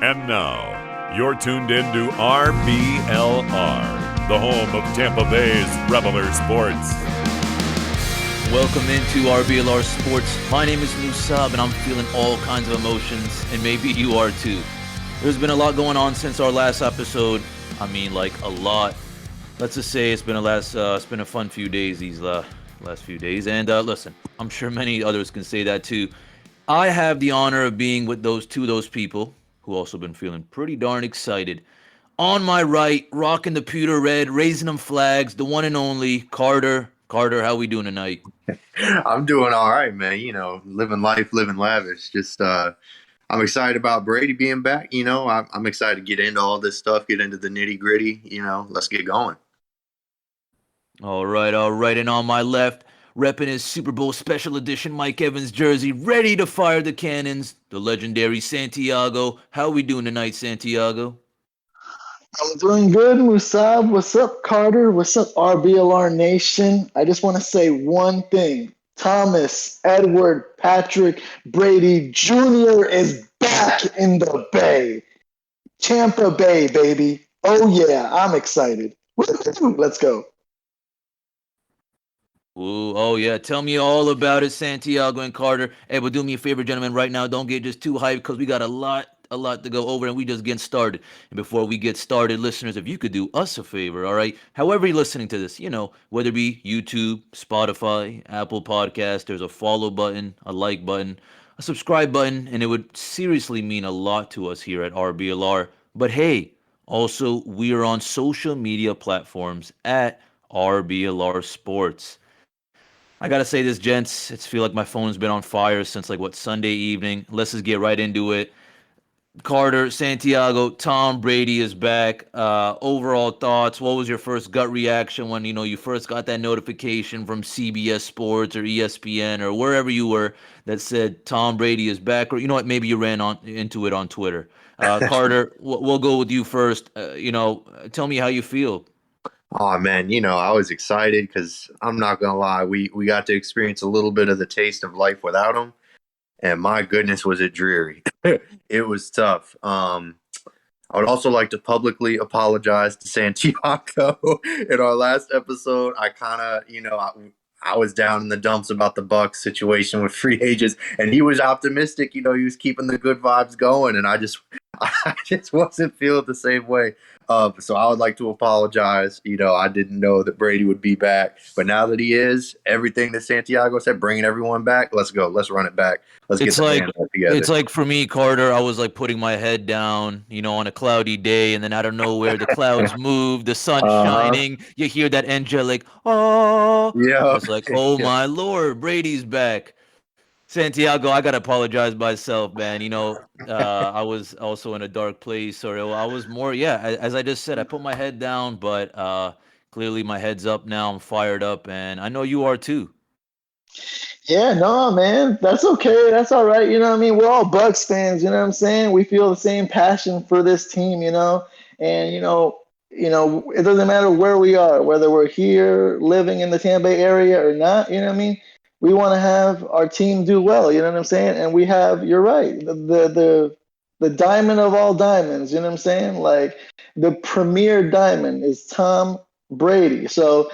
And now, you're tuned in to RBLR, the home of Tampa Bay's Reveler Sports. Welcome into RBLR Sports. My name is Musab, and I'm feeling all kinds of emotions, and maybe you are too. There's been a lot going on since our last episode. I mean, like a lot. Let's just say it's been a fun few days these last few days. And listen, I'm sure many others can say that too. I have the honor of being with those people who also been feeling pretty darn excited. On my right, rocking the pewter red, raising them flags, the one and only Carter. Carter, how we doing tonight? I'm doing all right, man. Living life, living lavish. Just I'm excited about Brady being back. I'm excited to get into all this stuff, get into the nitty gritty. Let's get going. All right. And on my left, repping his Super Bowl Special Edition Mike Evans jersey, ready to fire the cannons, the legendary Santiago. How we doing tonight, Santiago? I'm doing good, Musab. What's up, Carter? What's up, RBLR Nation? I just want to say one thing. Thomas Edward Patrick Brady Jr. is back in the Bay. Tampa Bay, baby. Oh, yeah, I'm excited. Let's go. Ooh, oh yeah, tell me all about it, Santiago and Carter. Hey, but do me a favor, gentlemen, right now, don't get just too hyped because we got a lot to go over and we just getting started. And before we get started, listeners, if you could do us a favor, all right, however you're listening to this, whether it be YouTube, Spotify, Apple Podcast, there's a follow button, a like button, a subscribe button, and it would seriously mean a lot to us here at RBLR. But hey, also, we are on social media platforms at RBLR Sports. I gotta say this, gents. It's feel like my phone's been on fire since Sunday evening. Let's just get right into it. Carter, Santiago, Tom Brady is back. Overall thoughts. What was your first gut reaction when you first got that notification from CBS Sports or ESPN or wherever you were that said Tom Brady is back? Or maybe you ran into it on Twitter. Carter, we'll go with you first. Tell me how you feel. Oh, man, I was excited because I'm not going to lie. We got to experience a little bit of the taste of life without him. And my goodness, was it dreary. It was tough. I would also like to publicly apologize to Santiago. In our last episode, I kind of, I was down in the dumps about the Bucs situation with free agents. And he was optimistic. He was keeping the good vibes going. And I just wasn't feeling the same way. So I would like to apologize. I didn't know that Brady would be back. But now that he is, everything that Santiago said, bringing everyone back, let's go. Let's run it back. Let's get the band back together. It's like for me, Carter, I was putting my head down, on a cloudy day. And then out of nowhere, the clouds move, the sun's shining. You hear that angelic, oh. Yeah. It's like, oh, my Lord, Brady's back. Santiago, I gotta apologize myself, man. I was also in a dark place, or I was more, as I just said, I put my head down, but clearly my head's up now. I'm fired up, and I know you are too. Yeah, no, man, that's okay. That's all right. We're all Bucs fans. You know what I'm saying? We feel the same passion for this team. And it doesn't matter where we are, whether we're here living in the Tampa Bay area or not. We want to have our team do well, you know what I'm saying? And we have, you're right, the diamond of all diamonds, you know what I'm saying? Like the premier diamond is Tom Brady. So,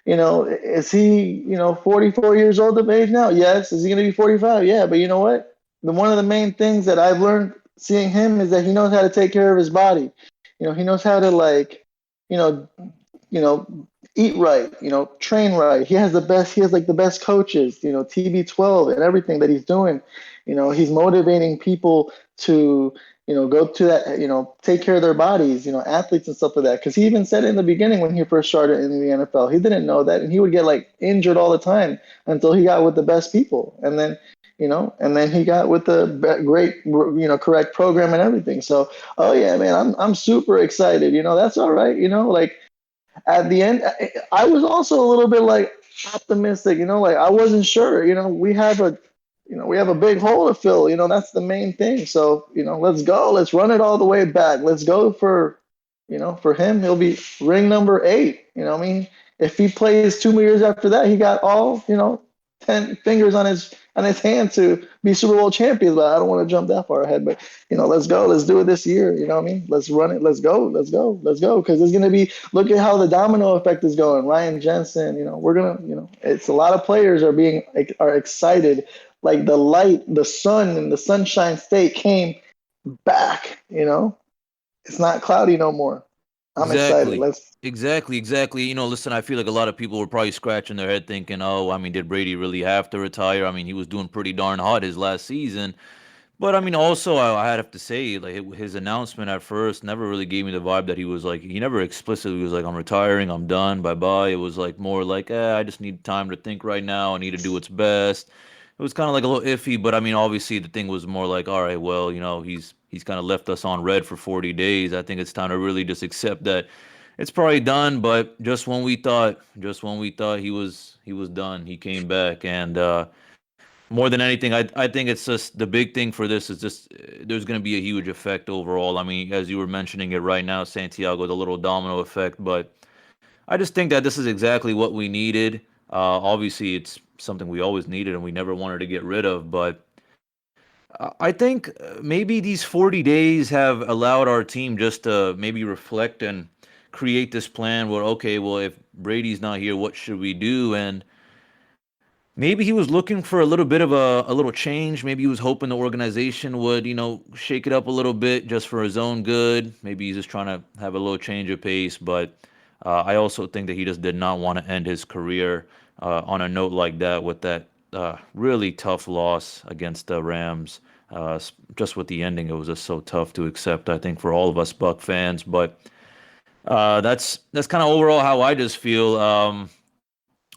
is he, 44 years old of age now? Yes. Is he going to be 45? Yeah. But you know what? One of the main things that I've learned seeing him is that he knows how to take care of his body. He knows how to eat right, train right. He has the best coaches, TB12 and everything that he's doing. He's motivating people to, go to that, take care of their bodies, athletes and stuff like that. Because he even said in the beginning when he first started in the NFL, he didn't know that. And he would get injured all the time until he got with the best people. And then, and then he got with the great, correct program and everything. So, oh yeah, man, I'm super excited. That's all right. At the end, I was also a little bit optimistic, I wasn't sure, we have a big hole to fill, that's the main thing. So, let's go, let's run it all the way back. Let's go for him, he'll be ring number 8, if he plays 2 years after that, he got all, 10 fingers on his hand to be Super Bowl champions, but I don't want to jump that far ahead. But let's go. Let's do it this year. You know what I mean? Let's run it. Let's go. Let's go. Let's go. Because it's gonna be. Look at how the domino effect is going. Ryan Jensen. We're gonna. It's a lot of players are excited. Like the light, the sun, and the Sunshine State came back. It's not cloudy no more. I'm excited. Exactly. Listen, I feel like a lot of people were probably scratching their head thinking, oh, I mean, did Brady really have to retire? I mean, he was doing pretty darn hot his last season. But I mean, also, I have to say, like his announcement at first never really gave me the vibe that he was like, he never explicitly was like, I'm retiring, I'm done, bye bye. It was like more like, I just need time to think right now. I need to do what's best. It was kind of like a little iffy, but I mean, obviously the thing was more like, all right, well, he's kind of left us on red for 40 days. I think it's time to really just accept that it's probably done. But just when we thought he was done, he came back. And more than anything, I think it's just the big thing for this is just there's going to be a huge effect overall. I mean, as you were mentioning it right now, Santiago, the little domino effect, but I just think that this is exactly what we needed. Obviously, it's something we always needed and we never wanted to get rid of. But I think maybe these 40 days have allowed our team just to maybe reflect and create this plan where, okay, well, if Brady's not here, what should we do? And maybe he was looking for a little bit of a little change. Maybe he was hoping the organization would, shake it up a little bit just for his own good. Maybe he's just trying to have a little change of pace. But I also think that he just did not want to end his career on a note like that with that really tough loss against the Rams. Just with the ending, it was just so tough to accept, I think, for all of us Buck fans. But that's kind of overall how I just feel.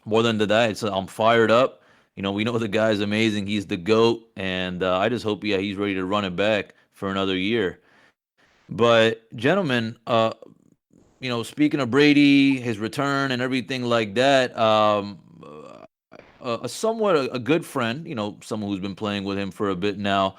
More than that, I'm fired up. We know the guy's amazing. He's the GOAT. And I just hope, he's ready to run it back for another year. But, gentlemen, speaking of Brady, his return and everything like that, somewhat a good friend, someone who's been playing with him for a bit now,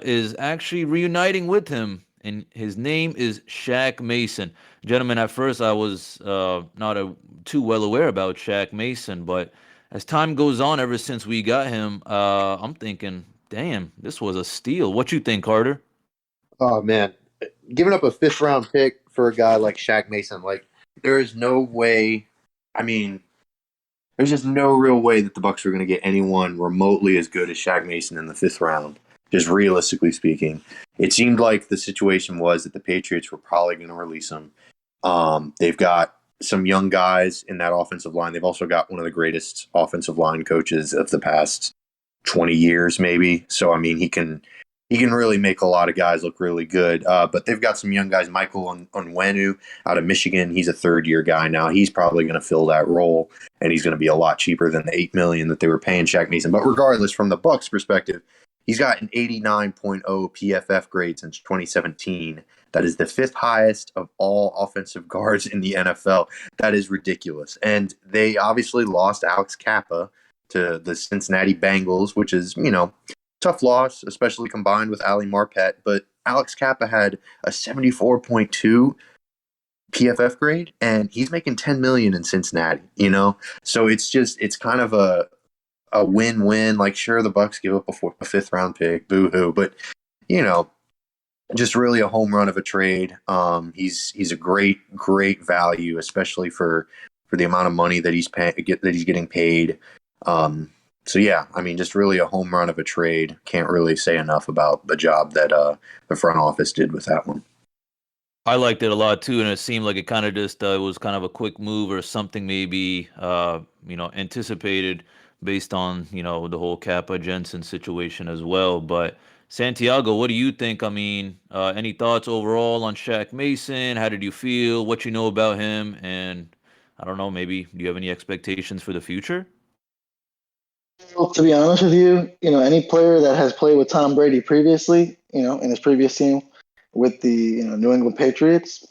is actually reuniting with him. And his name is Shaq Mason. Gentlemen, at first I was not too well aware about Shaq Mason, but as time goes on, ever since we got him, I'm thinking, damn, this was a steal. What you think, Carter? Oh man, giving up a 5th round pick for a guy like Shaq Mason, like there is no way. I mean, there's just no real way that the Bucs are going to get anyone remotely as good as Shaq Mason in the 5th round. Just realistically speaking, it seemed like the situation was that the Patriots were probably going to release him. They've got some young guys in that offensive line. They've also got one of the greatest offensive line coaches of the past 20 years, maybe. So, I mean, he can really make a lot of guys look really good. But they've got some young guys. Michael Onwenu out of Michigan. He's a 3rd-year guy now. He's probably going to fill that role, and he's going to be a lot cheaper than the $8 million that they were paying Shaq Mason. But regardless, from the Bucs' perspective, he's got an 89.0 PFF grade since 2017. That is the 5th highest of all offensive guards in the NFL. That is ridiculous. And they obviously lost Alex Kappa to the Cincinnati Bengals, which is, tough loss, especially combined with Ali Marpet. But Alex Kappa had a 74.2 PFF grade, and he's making $10 million in Cincinnati, So it's kind of a win-win. Like, sure, the Bucs give up a 5th round pick, boo-hoo, but just really a home run of a trade. He's a great value, especially for the amount of money that he's getting paid. So yeah, I mean, just really a home run of a trade. Can't really say enough about the job that the front office did with that one. I liked it a lot too, and it seemed like it kind of just it was kind of a quick move or something maybe anticipated based on the whole Kappa Jensen situation as well. But Santiago, what do you think? I mean, any thoughts overall on Shaq Mason? How did you feel? What you know about him? And I don't know, maybe do you have any expectations for the future? Well, to be honest with you, any player that has played with Tom Brady previously, in his previous team with the New England Patriots,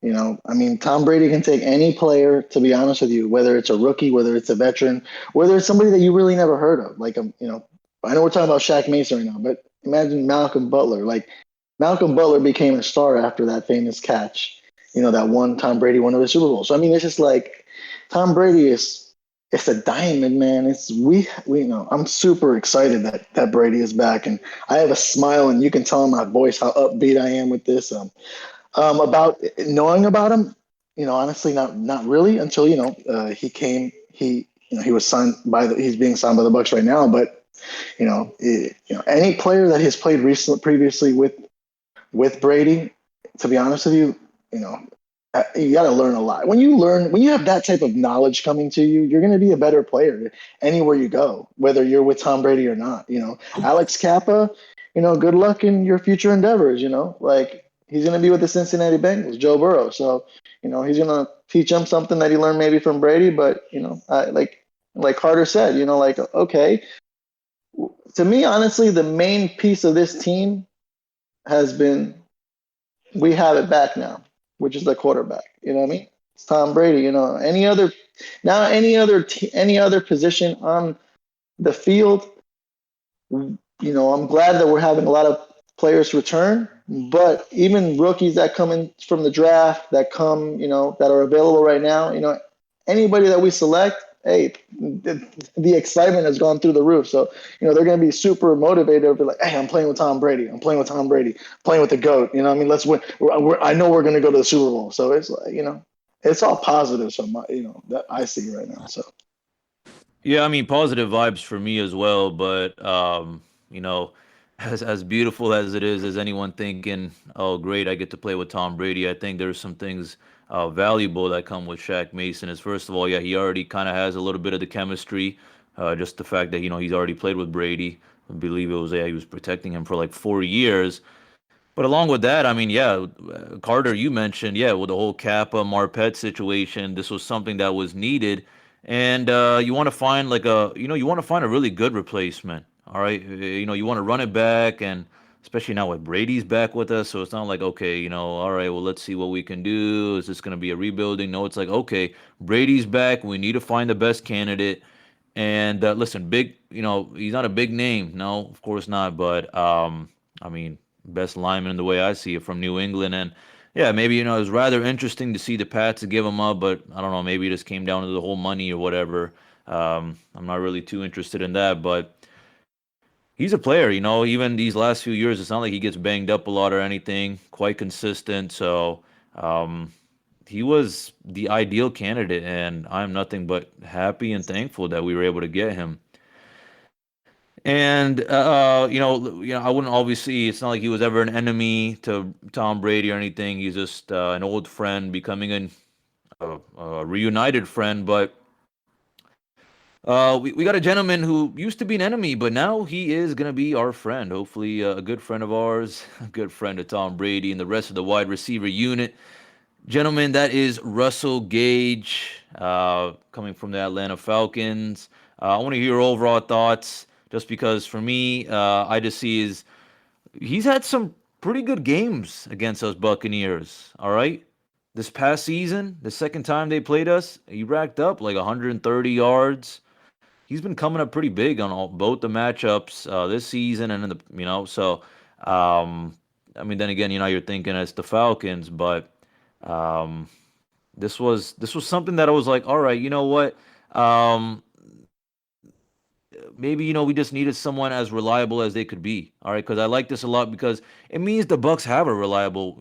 I mean, Tom Brady can take any player, to be honest with you, whether it's a rookie, whether it's a veteran, whether it's somebody that you really never heard of. Like, I know we're talking about Shaq Mason right now, but imagine Malcolm Butler. Like, Malcolm Butler became a star after that famous catch, that one Tom Brady won the Super Bowl. So, I mean, it's just like Tom Brady is it's a diamond, man. We know I'm super excited that Brady is back, and I have a smile, and you can tell in my voice how upbeat I am with this. About knowing about him, honestly, not really until he came. He was signed he's being signed by the Bucs right now, but any player that has played previously with Brady, to be honest with you, you got to learn a lot. When you have that type of knowledge coming to you, you're going to be a better player anywhere you go, whether you're with Tom Brady or not. Alex Kappa, good luck in your future endeavors. Like he's going to be with the Cincinnati Bengals, Joe Burrow. So, he's going to teach him something that he learned maybe from Brady. But like Carter said, okay. To me, honestly, the main piece of this team has been we have it back now, which is the quarterback. You know what I mean? It's Tom Brady. Any other position on the field. I'm glad that we're having a lot of players return, but even rookies that come in from the draft that are available right now. Anybody that we select, hey, the excitement has gone through the roof. So, they're going to be super motivated. They'll be like, hey, I'm playing with Tom Brady. I'm playing with Tom Brady. Playing with the GOAT. Let's win. I know we're going to go to the Super Bowl. So it's like, it's all positive. So, that I see right now. So. Yeah, I mean positive vibes for me as well, but you know, as beautiful as it is, as anyone thinking, oh great, I get to play with Tom Brady. I think there's some things valuable that come with Shaq Mason. Is first of all, yeah, he already kind of has a little bit of the chemistry, just the fact that he's already played with Brady. I believe it was he was protecting him for like 4 years. But along with that, I mean, yeah, Carter, you mentioned, yeah, with the whole Kappa Marpet situation, this was something that was needed, and you want to find you want to find a really good replacement. All right, you want to run it back, and especially now with Brady's back with us, so it's not like okay, all right, well, let's see what we can do. Is this going to be a rebuilding? No, it's like okay, Brady's back. We need to find the best candidate. And listen, big, he's not a big name. No, of course not. But I mean, best lineman the way I see it from New England. And yeah, maybe, it was rather interesting to see the Pats to give him up, but I don't know, maybe it just came down to the whole money or whatever. I'm not really too interested in that, but he's a player, even these last few years, it's not like he gets banged up a lot or anything, quite consistent. So, he was the ideal candidate, and I'm nothing but happy and thankful that we were able to get him. And I wouldn't obviously. It's not like he was ever an enemy to Tom Brady or anything. He's just an old friend becoming a reunited friend. But we got a gentleman who used to be an enemy, but now he is gonna be our friend. Hopefully, a good friend of ours, a good friend of Tom Brady and the rest of the wide receiver unit. Gentlemen, that is Russell Gage, coming from the Atlanta Falcons. I want to hear your overall thoughts, just because for me, I just see he's had some pretty good games against us Buccaneers. All right, this past season, the second time they played us, he racked up like 130 yards. He's been coming up pretty big on both the matchups this season and in so. I mean, then again, you're thinking it's the Falcons, but. Um, this was something that I was like, all right, you know what? Maybe we just needed someone as reliable as they could be. All right, because I like this a lot because it means the Bucs have a reliable,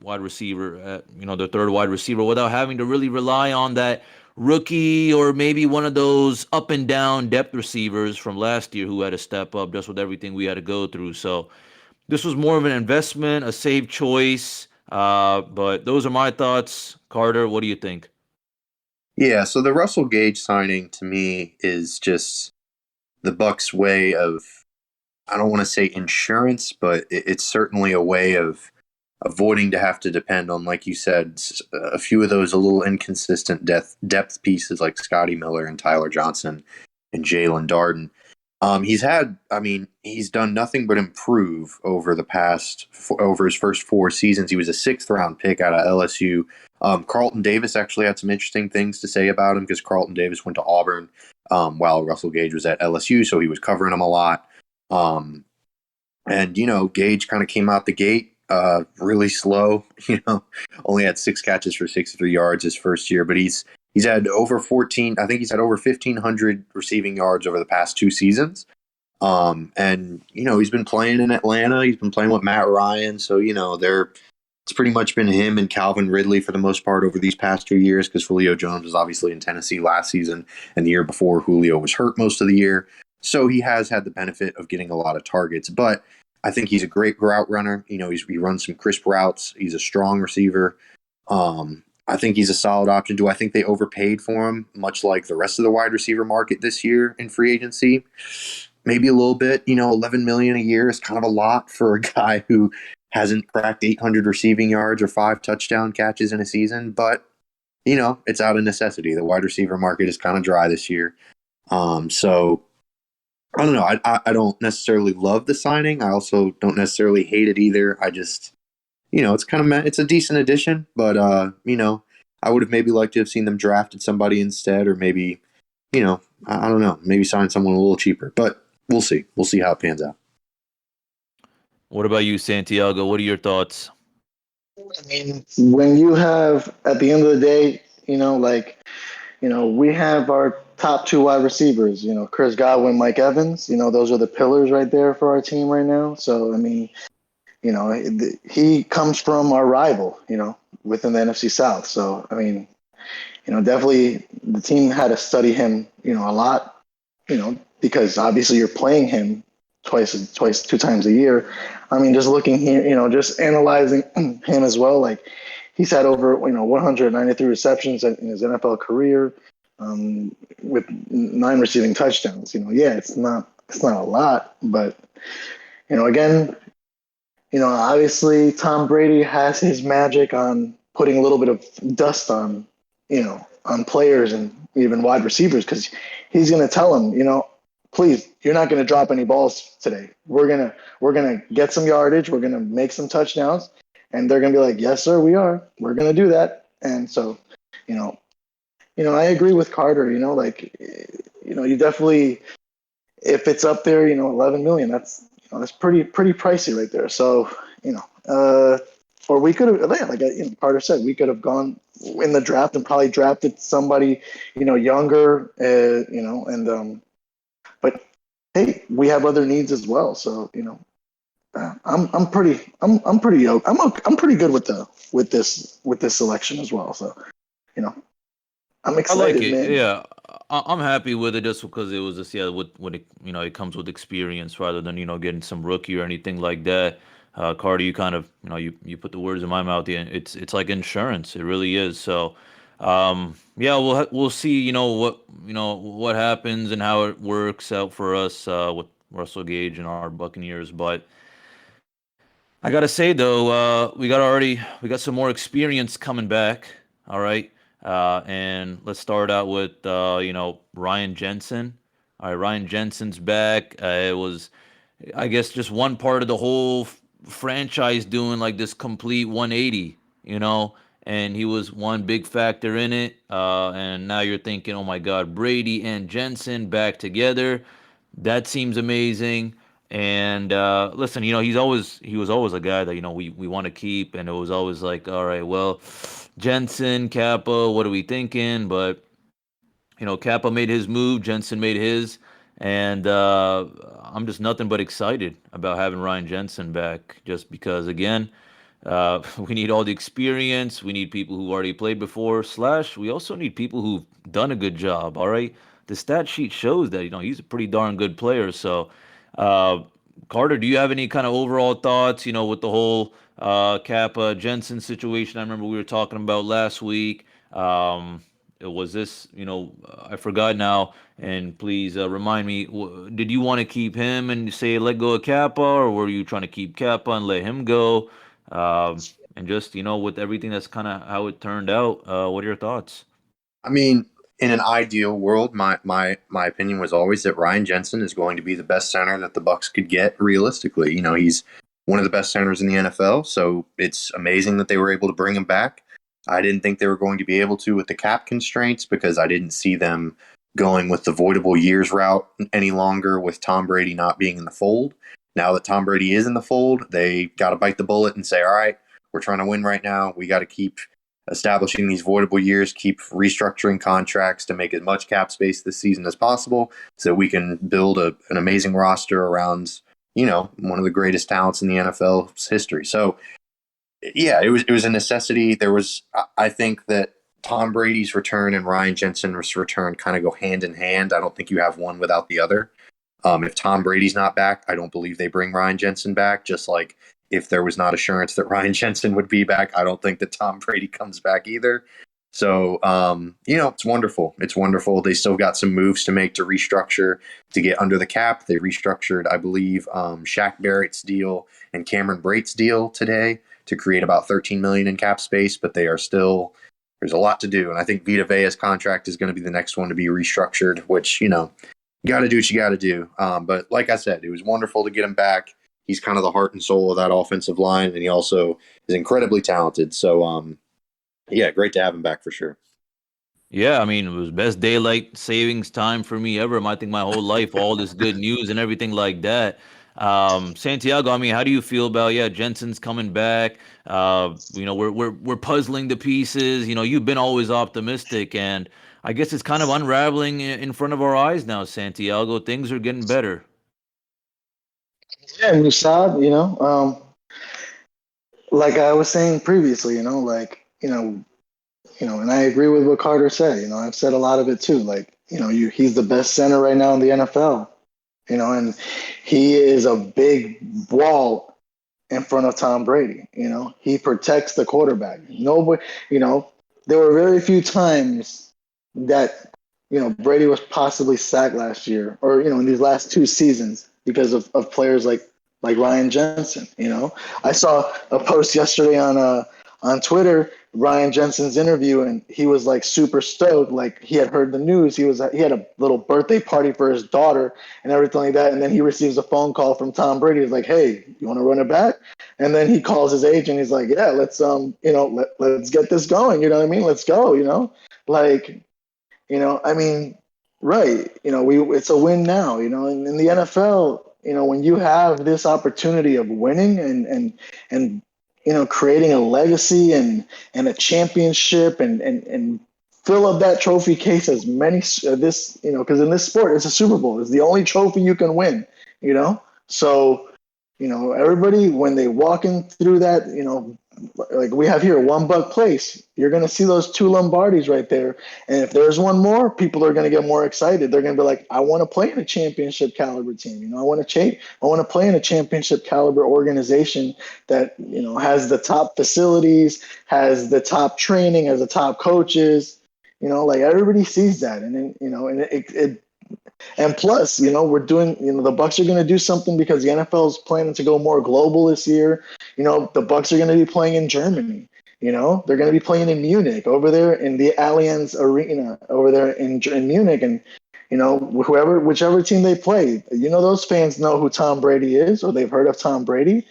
wide receiver, their third wide receiver, without having to really rely on that rookie or maybe one of those up and down depth receivers from last year who had to step up just with everything we had to go through. So this was more of an investment, a safe choice. But those are my thoughts. Carter, what do you think? Yeah, so the Russell Gage signing to me is just the Bucs' way of, I don't want to say insurance, but it's certainly a way of avoiding to have to depend on, like you said, a few of those a little inconsistent depth pieces like Scotty Miller and Tyler Johnson and Jalen Darden. He's done nothing but improve over over his first 4 seasons. He was a 6th-round pick out of LSU. Carlton Davis actually had some interesting things to say about him because Carlton Davis went to Auburn while Russell Gage was at LSU, so he was covering him a lot. Gage kind of came out the gate really slow. Only had 6 catches for 63 yards his first year, but he's He's had over 14. I think he's had over 1,500 receiving yards over the past 2 seasons. And he's been playing in Atlanta. He's been playing with Matt Ryan. So it's pretty much been him and Calvin Ridley for the most part over these past 2 years, because Julio Jones was obviously in Tennessee last season, and the year before Julio was hurt most of the year. So he has had the benefit of getting a lot of targets. But I think he's a great route runner. He runs some crisp routes. He's a strong receiver. I think he's a solid option. Do I think they overpaid for him, much like the rest of the wide receiver market this year in free agency? Maybe a little bit. $11 million a year is kind of a lot for a guy who hasn't cracked 800 receiving yards or 5 touchdown catches in a season. But it's out of necessity. The wide receiver market is kind of dry this year. So I don't know. I don't necessarily love the signing. I also don't necessarily hate it either. I just, it's a decent addition, but I would have maybe liked to have seen them drafted somebody instead, or maybe, I don't know, maybe sign someone a little cheaper. But we'll see. We'll see how it pans out. What about you, Santiago? What are your thoughts? I mean, when you have, at the end of the day, we have our top 2 wide receivers, Chris Godwin, Mike Evans, those are the pillars right there for our team right now. So, I mean, he comes from our rival, within the NFC South. So, I mean, definitely the team had to study him, a lot, because obviously you're playing him 2 times a year. I mean, just looking here, just analyzing him as well. Like, he's had over, 193 receptions in his NFL career, with 9 receiving touchdowns. Yeah, it's not a lot, but again, obviously Tom Brady has his magic on putting a little bit of dust on, on players and even wide receivers, because he's going to tell them, please, you're not going to drop any balls today. We're gonna get some yardage. We're gonna make some touchdowns, and they're gonna be like, yes, sir, we are. We're gonna do that. And so, I agree with Carter. You definitely, if it's up there, 11 million, that's pretty pricey right there. So, or we could have, like Carter said, we could have gone in the draft and probably drafted somebody, younger, but hey, we have other needs as well. So, I'm pretty good with this selection as well. So, I'm excited, I like it. man. Yeah, I'm happy with it just because it was just when it it comes with experience rather than getting some rookie or anything like that. Carter, you kind of you put the words in my mouth. Yeah, it's like insurance. It really is. So, yeah, we'll see. What happens and how it works out for us with Russell Gage and our Buccaneers. But I gotta say though, we got some more experience coming back. All right. And let's start out with Ryan Jensen. All right, Ryan Jensen's back. It was, I guess, just one part of the whole franchise doing like this complete 180, and he was one big factor in it. And now you're thinking, oh my God, Brady and Jensen back together. That seems amazing. And listen, he was always a guy that we want to keep, and it was always like, all right, well, Jensen, Kappa, what are we thinking? But Kappa made his move, Jensen made his, and I'm just nothing but excited about having Ryan Jensen back, just because again, we need all the experience. We need people who already played before. / we also need people who've done a good job. All right, the stat sheet shows that he's a pretty darn good player. So, Carter, do you have any kind of overall thoughts? With the whole Kappa Jensen situation. I remember we were talking about last week. Was this? I forgot now. And please remind me. Did you want to keep him and say let go of Kappa, or were you trying to keep Kappa and let him go? And just with everything that's kind of how it turned out, what are your thoughts? I mean, in an ideal world, my opinion was always that Ryan Jensen is going to be the best center that the Bucs could get realistically. He's one of the best centers in the NFL, so it's amazing that they were able to bring him back. I didn't think they were going to be able to with the cap constraints, because I didn't see them going with the voidable years route any longer with Tom Brady not being in the fold. Now that Tom Brady is in the fold, they got to bite the bullet and say, all right, we're trying to win right now. We got to keep establishing these voidable years, keep restructuring contracts to make as much cap space this season as possible so we can build an amazing roster around, one of the greatest talents in the NFL's history. So, yeah, it was a necessity. I think that Tom Brady's return and Ryan Jensen's return kind of go hand in hand. I don't think you have one without the other. If Tom Brady's not back, I don't believe they bring Ryan Jensen back, just like if there was not assurance that Ryan Jensen would be back, I don't think that Tom Brady comes back either. So, it's wonderful. It's wonderful. They still got some moves to make to restructure to get under the cap. They restructured, I believe, Shaq Barrett's deal and Cameron Brate's deal today to create about $13 million in cap space, but there's a lot to do. And I think Vita Vea's contract is going to be the next one to be restructured, which, you got to do what you got to do. But like I said, it was wonderful to get him back. He's kind of the heart and soul of that offensive line, and he also is incredibly talented. So, great to have him back for sure. Yeah, I mean, it was best daylight savings time for me ever. I think my whole life, all this good news and everything like that. Santiago, I mean, how do you feel about Jensen's coming back? We're puzzling the pieces. You've been always optimistic, and I guess it's kind of unraveling in front of our eyes now, Santiago. Things are getting better. Yeah, Rashad, like I was saying previously, and I agree with what Carter said. I've said a lot of it too. He's the best center right now in the NFL. And he is a big wall in front of Tom Brady. He protects the quarterback. Nobody, there were very few times that Brady was possibly sacked last year, or in these last two seasons because of players like Ryan Jensen. I saw a post yesterday on Twitter, Ryan Jensen's interview, and he was like super stoked. Like he had heard the news. He had a little birthday party for his daughter and everything like that. And then he receives a phone call from Tom Brady. He's like, "Hey, you want to run it back?" And then he calls his agent. He's like, "Yeah, let's let's get this going. You know what I mean? Let's go. I mean, right. It's a win now. In the NFL, when you have this opportunity of winning and creating a legacy and a championship and fill up that trophy case as many because in this sport it's a Super Bowl. It's the only trophy you can win. So everybody when they walk in through that, like we have here, one Buck Place, you're going to see those two Lombardis right there. And if there's one more, people are going to get more excited. They're going to be like, I want to play in a championship caliber team. I want to play in a championship caliber organization that, has the top facilities, has the top training, has the top coaches, like everybody sees that. And then, and and plus, we're doing, the Bucs are going to do something because the NFL is planning to go more global this year. The Bucs are going to be playing in Germany. They're going to be playing in Munich over there in the Allianz Arena over there in Munich. And, whichever team they play, those fans know who Tom Brady is, or they've heard of Tom Brady.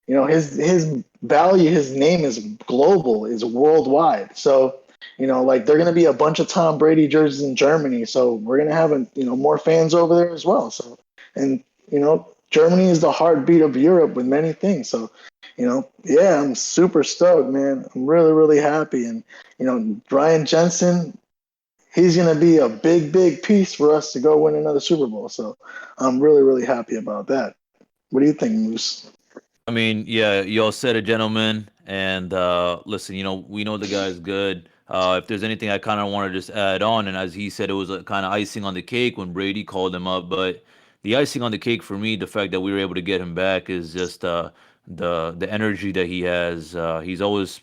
His value, his name is global, is worldwide. So, they're going to be a bunch of Tom Brady jerseys in Germany. So we're going to have, more fans over there as well. So, and, Germany is the heartbeat of Europe with many things. So, I'm super stoked, man. I'm really, really happy. And, Ryan Jensen, he's going to be a big, big piece for us to go win another Super Bowl. So I'm really, really happy about that. What do you think, Moose? I mean, yeah, y'all said it, gentlemen. And listen, we know the guy's good. If there's anything I kind of want to just add on, and as he said, it was a kind of icing on the cake when Brady called him up. But the icing on the cake for me, the fact that we were able to get him back is just the energy that he has. He's always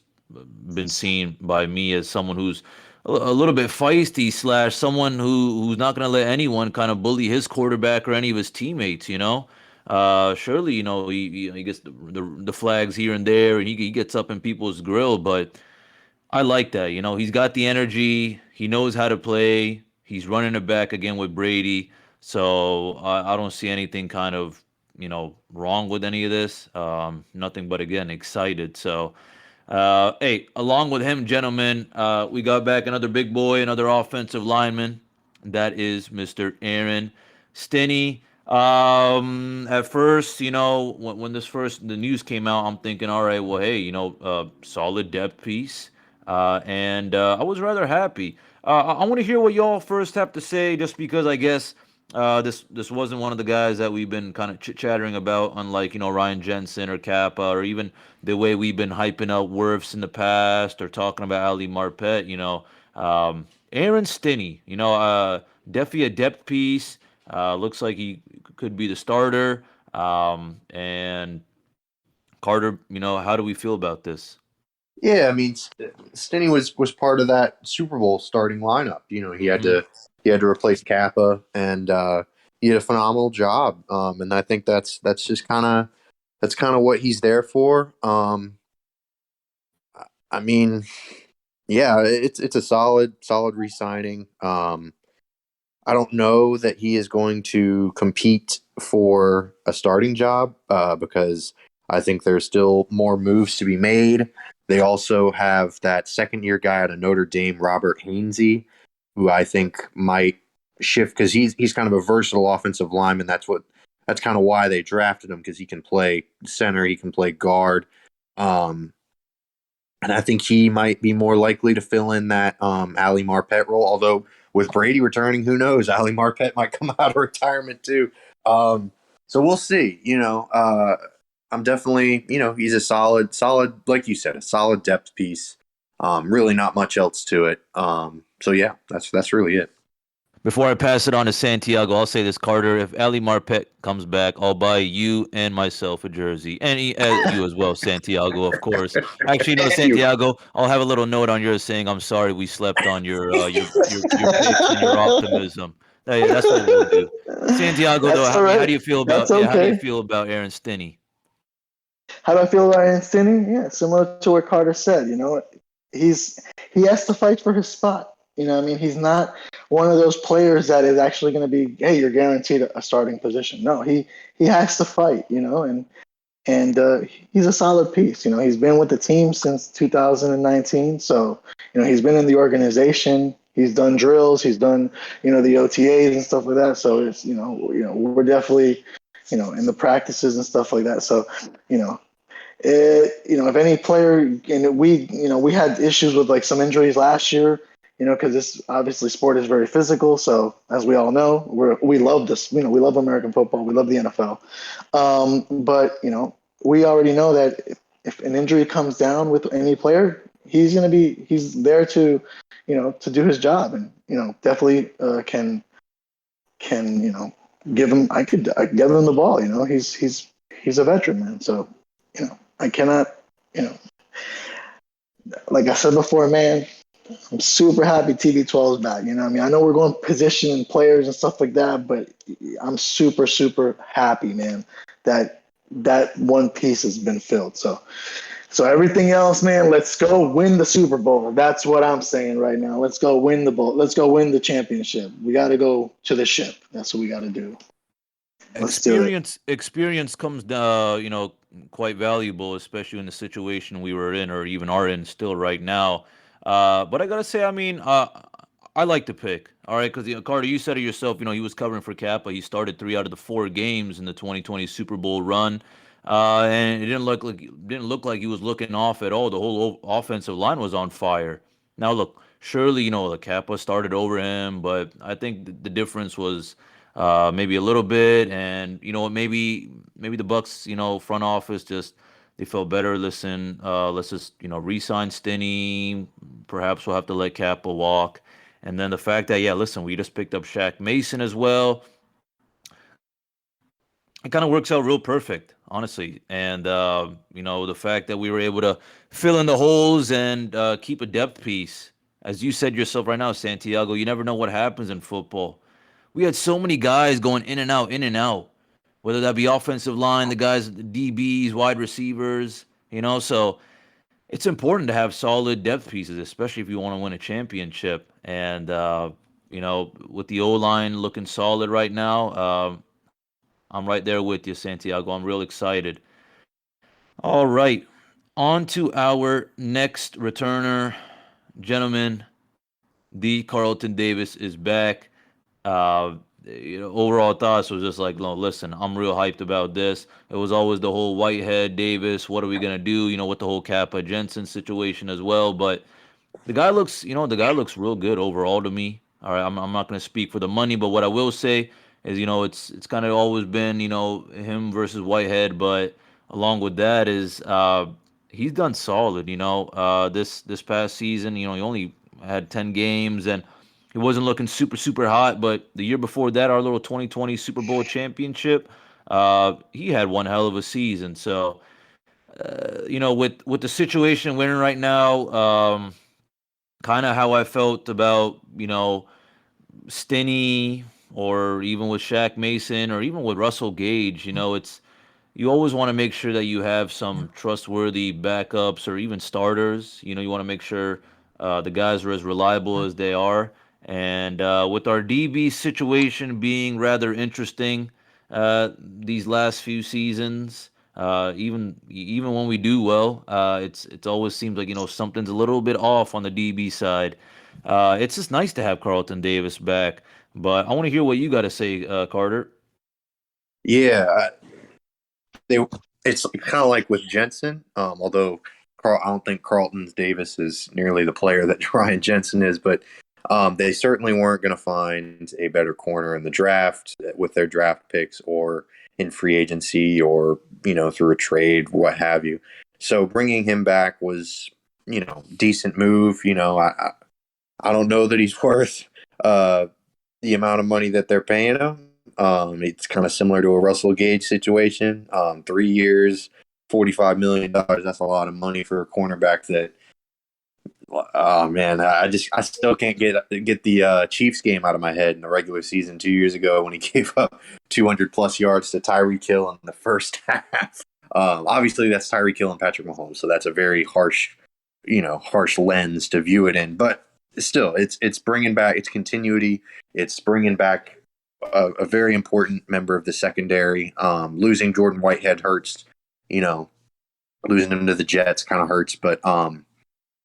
been seen by me as someone who's a little bit feisty slash someone who's not going to let anyone kind of bully his quarterback or any of his teammates. Surely, he gets the flags here and there, and he gets up in people's grill, but I like that. He's got the energy. He knows how to play. He's running it back again with Brady. So I don't see anything kind of, wrong with any of this. Nothing but, again, excited. So, hey, along with him, gentlemen, we got back another big boy, another offensive lineman. That is Mr. Aaron Stenny. At first, when the news came out, I'm thinking, all right, well, hey, solid depth piece. and I was rather happy. I want to hear what y'all first have to say, just because I guess this wasn't one of the guys that we've been kind of chit-chattering about, unlike Ryan Jensen or Kappa, or even the way we've been hyping out Wirfs in the past, or talking about Ali Marpet. Aaron Stenny, definitely a depth piece. Looks like he could be the starter. And Carter, how do we feel about this? Yeah, I mean, Stenny was part of that Super Bowl starting lineup. He had to replace Kappa, and he did a phenomenal job. And I think that's just kind of what he's there for. I mean, yeah, it's a solid re-signing. I don't know that he is going to compete for a starting job because I think there's still more moves to be made. They also have that second-year guy out of Notre Dame, Robert Hainsey, who I think might shift because he's kind of a versatile offensive lineman. That's kind of why they drafted him, because he can play center, he can play guard. And I think he might be more likely to fill in that Ali Marpet role. Although with Brady returning, who knows? Ali Marpet might come out of retirement too. So we'll see. I'm definitely, he's a solid, like you said, a solid depth piece. Really not much else to it. So yeah, that's really it. Before I pass it on to Santiago, I'll say this, Carter. If Ali Marpet comes back, I'll buy you and myself a jersey. And you as well, Santiago, of course. Actually, no, Santiago, I'll have a little note on yours saying, I'm sorry we slept on your picks and your optimism. Hey, that's what we'll do. Santiago, though, That's all how right. do you feel about That's okay. how do you feel about Aaron Stenny? How do I feel about Aaron Stenny? Yeah, similar to what Carter said. He has to fight for his spot. He's not one of those players that is actually going to be, hey, you're guaranteed a starting position. No, he has to fight. And he's a solid piece. He's been with the team since 2019, so he's been in the organization. He's done drills. He's done the OTAs and stuff like that. So it's we're definitely in the practices and stuff like that. So if any player, and we had issues with like some injuries last year, because this obviously sport is very physical. So as we all know, we love this, we love American football. We love the NFL. But we already know that if an injury comes down with any player, he's there to, to do his job, and, definitely can give him, I give him the ball. He's a veteran, man. So, I cannot, like I said before, man, I'm super happy TB12 is back. I know we're going position and players and stuff like that, but I'm super, super happy, man, that one piece has been filled. So everything else, man, let's go win the Super Bowl. That's what I'm saying right now. Let's go win the bowl. Let's go win the championship. We got to go to the ship. That's what we got to do. Experience comes, quite valuable, especially in the situation we were in, or even are in still right now. But I gotta say, I like the pick. All right, because Carter, you said it yourself. He was covering for Kappa. He started 3 out of the 4 games in the 2020 Super Bowl run, and it didn't look like he was looking off at all. The whole offensive line was on fire. Now, look, surely the Kappa started over him, but I think the difference was maybe a little bit, and maybe the Bucs front office just they felt better. Listen, let's just re-sign Stenny. Perhaps we'll have to let Kappa walk, and then the fact that listen, we just picked up Shaq Mason as well. It kind of works out real perfect, honestly, and the fact that we were able to fill in the holes and keep a depth piece, as you said yourself right now, Santiago. You never know what happens in football. We had so many guys going in and out, whether that be offensive line, the guys, the DBs, wide receivers, so it's important to have solid depth pieces, especially if you want to win a championship. And, with the O-line looking solid right now, I'm right there with you, Santiago. I'm real excited. All right, on to our next returner. Gentlemen, the Carlton Davis is back. Overall thoughts was just like, no, listen, I'm real hyped about this. It was always the whole Whitehead, Davis, what are we gonna do? With the whole Kappa Jensen situation as well. But the guy looks real good overall to me. All right, I'm not going to speak for the money, but what I will say is, it's kind of always been, him versus Whitehead, but along with that is he's done solid, this past season, he only had 10 games and he wasn't looking super hot, but the year before that, our little 2020 Super Bowl championship, he had one hell of a season. So, with the situation we're in right now, kind of how I felt about, Stenny or even with Shaq Mason or even with Russell Gage, it's you always want to make sure that you have some trustworthy backups or even starters. You want to make sure the guys are as reliable as they are. And with our DB situation being rather interesting these last few seasons, even when we do well, it's always seems like something's a little bit off on the DB side. It's just nice to have Carlton Davis back, but I want to hear what you got to say, Carter. Yeah, they it's kind of like with Jensen, although I don't think Carlton Davis is nearly the player that Ryan Jensen is, but they certainly weren't going to find a better corner in the draft with their draft picks or in free agency or through a trade, what have you. So bringing him back was decent move. I don't know that he's worth the amount of money that they're paying him. It's kind of similar to a Russell Gage situation. 3 years, $45 million. That's a lot of money for a cornerback that, oh man, I still can't get the Chiefs game out of my head in the regular season 2 years ago when he gave up 200 plus yards to Tyreek Hill in the first half. Obviously that's Tyreek Hill and Patrick Mahomes. So that's a very harsh lens to view it in, but still it's bringing back its continuity. It's bringing back a very important member of the secondary. Losing Jordan Whitehead hurts, losing him to the Jets kind of hurts, but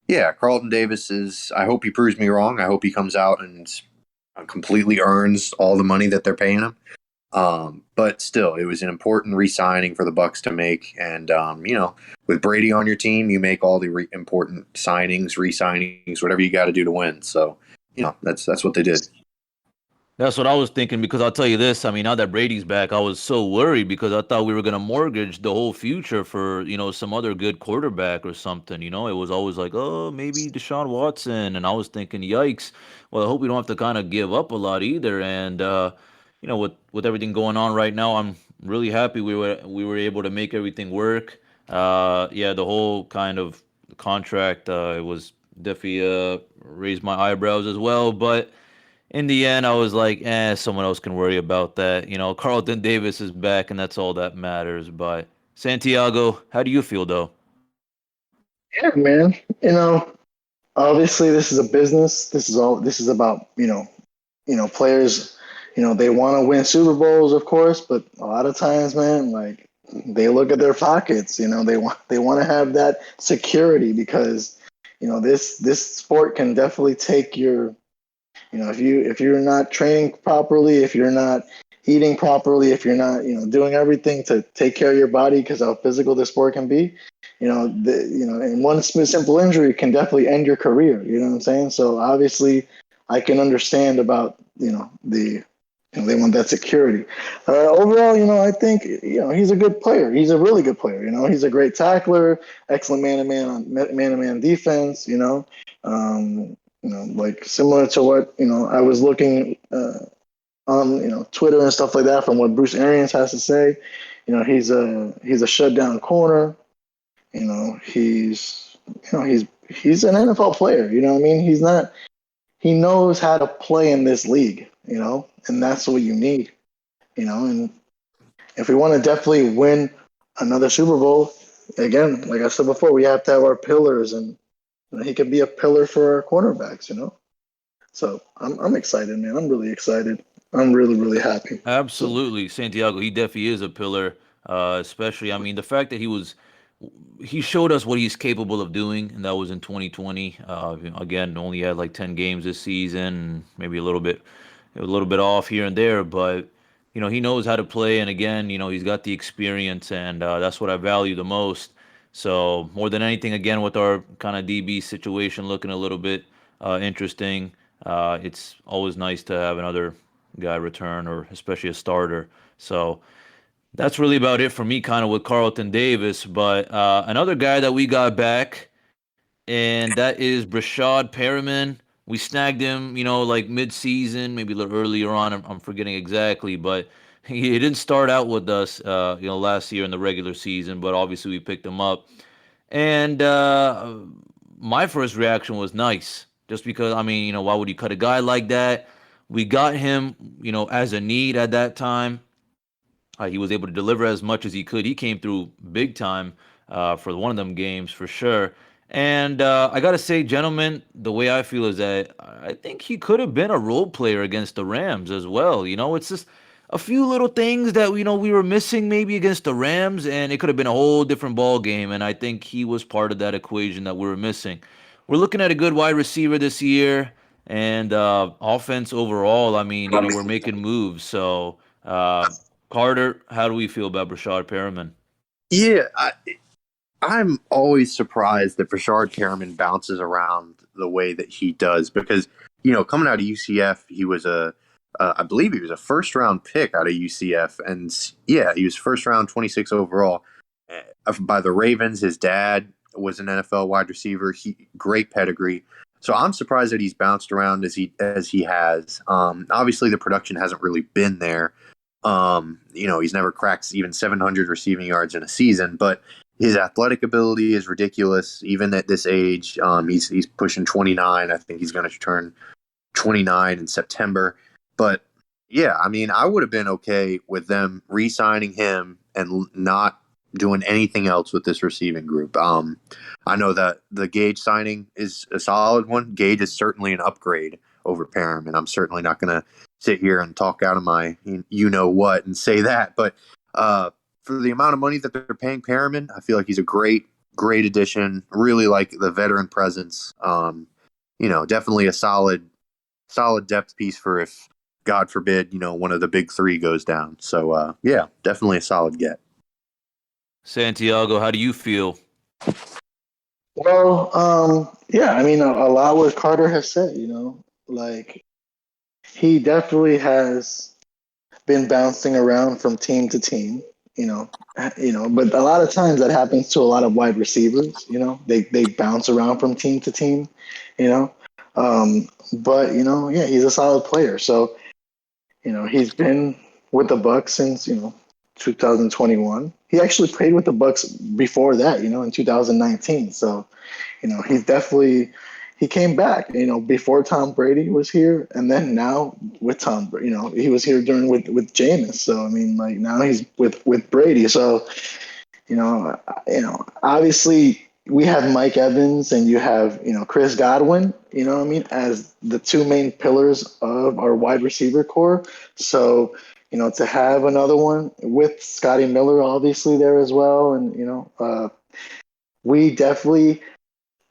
yeah, Carlton Davis I hope he proves me wrong. I hope he comes out and completely earns all the money that they're paying him. But still, it was an important re-signing for the Bucs to make. And, with Brady on your team, you make all the important signings, re-signings, whatever you got to do to win. So, that's what they did. That's what I was thinking because I'll tell you this. I mean, now that Brady's back, I was so worried because I thought we were going to mortgage the whole future for, some other good quarterback or something. It was always like, oh, maybe Deshaun Watson. And I was thinking, yikes. Well, I hope we don't have to kind of give up a lot either. And, with everything going on right now, I'm really happy we were able to make everything work. Yeah, the whole kind of contract, it was definitely raised my eyebrows as well. But in the end, I was like, someone else can worry about that. Carlton Davis is back, and that's all that matters. But Santiago, how do you feel, though? Yeah, man. Obviously this is a business. This is about, players, they want to win Super Bowls, of course, but a lot of times, man, like they look at their pockets, they want to have that security because, this sport can definitely take your, if you're not training properly, if you're not eating properly, if you're not, doing everything to take care of your body because how physical this sport can be, and one simple injury can definitely end your career. You know what I'm saying? So obviously, I can understand about they want that security. Overall, I think he's a good player. He's a really good player. He's a great tackler, excellent man-to-man defense. Like similar to what I was looking on Twitter and stuff like that from what Bruce Arians has to say. He's a shutdown corner. He's an NFL player. You know what I mean? He knows how to play in this league, and that's what you need, and if we want to definitely win another Super Bowl, again, like I said before, we have to have our pillars, and he can be a pillar for our cornerbacks, So I'm excited, man. I'm really excited. I'm really, really happy. Absolutely, Santiago. He definitely is a pillar. Especially, I mean, the fact that he showed us what he's capable of doing, and that was in 2020. Again, only had like 10 games this season, maybe a little bit off here and there, but he knows how to play, and again, he's got the experience, and that's what I value the most. So more than anything, again, with our kind of DB situation looking a little bit interesting, it's always nice to have another guy return, or especially a starter. So that's really about it for me, kind of with Carlton Davis. But another guy that we got back, and that is Rashad Perryman. We snagged him, like mid-season, maybe a little earlier on. I'm forgetting exactly, but he didn't start out with us, last year in the regular season. But obviously, we picked him up, and my first reaction was nice, just because I mean, why would you cut a guy like that? We got him, as a need at that time. He was able to deliver as much as he could. He came through big time for one of them games for sure. And I gotta say, gentlemen, the way I feel is that I think he could have been a role player against the Rams as well. It's just a few little things that we were missing maybe against the Rams, and it could have been a whole different ball game. And I think he was part of that equation that we were missing. We're looking at a good wide receiver this year, and offense overall. I mean, we're making moves. So. Carter, how do we feel about Rashad Perriman? Yeah, I'm always surprised that Rashad Perryman bounces around the way that he does because, coming out of UCF, he was I believe he was a first round pick out of UCF. And yeah, he was first round 26 overall by the Ravens. His dad was an NFL wide receiver. Great pedigree. So I'm surprised that he's bounced around as he has. Obviously, the production hasn't really been there. He's never cracked even 700 receiving yards in a season, but his athletic ability is ridiculous. Even at this age, he's pushing 29. I think he's going to turn 29 in September. But yeah, I mean, I would have been okay with them re-signing him and not doing anything else with this receiving group. I know that the Gage signing is a solid one. Gage is certainly an upgrade over Perriman. I'm certainly not going to sit here and talk out of my what and say that. But for the amount of money that they're paying Perriman, I feel like he's a great addition. Really like the veteran presence. Definitely a solid depth piece for if, God forbid, one of the big three goes down. So, yeah, definitely a solid get. Santiago, how do you feel? Well, yeah, I mean, a lot what Carter has said, like he definitely has been bouncing around from team to team, but a lot of times that happens to a lot of wide receivers, they bounce around from team to team, but yeah, he's a solid player. So, he's been with the Bucs since, 2021. He actually played with the Bucs before that, in 2019. So, he came back, before Tom Brady was here, and then now with Tom, he was here during with Jameis. So I mean, like now he's with Brady. So, obviously we have Mike Evans and you have, Chris Godwin, as the two main pillars of our wide receiver core. So, to have another one with Scotty Miller, obviously there as well. And, we definitely,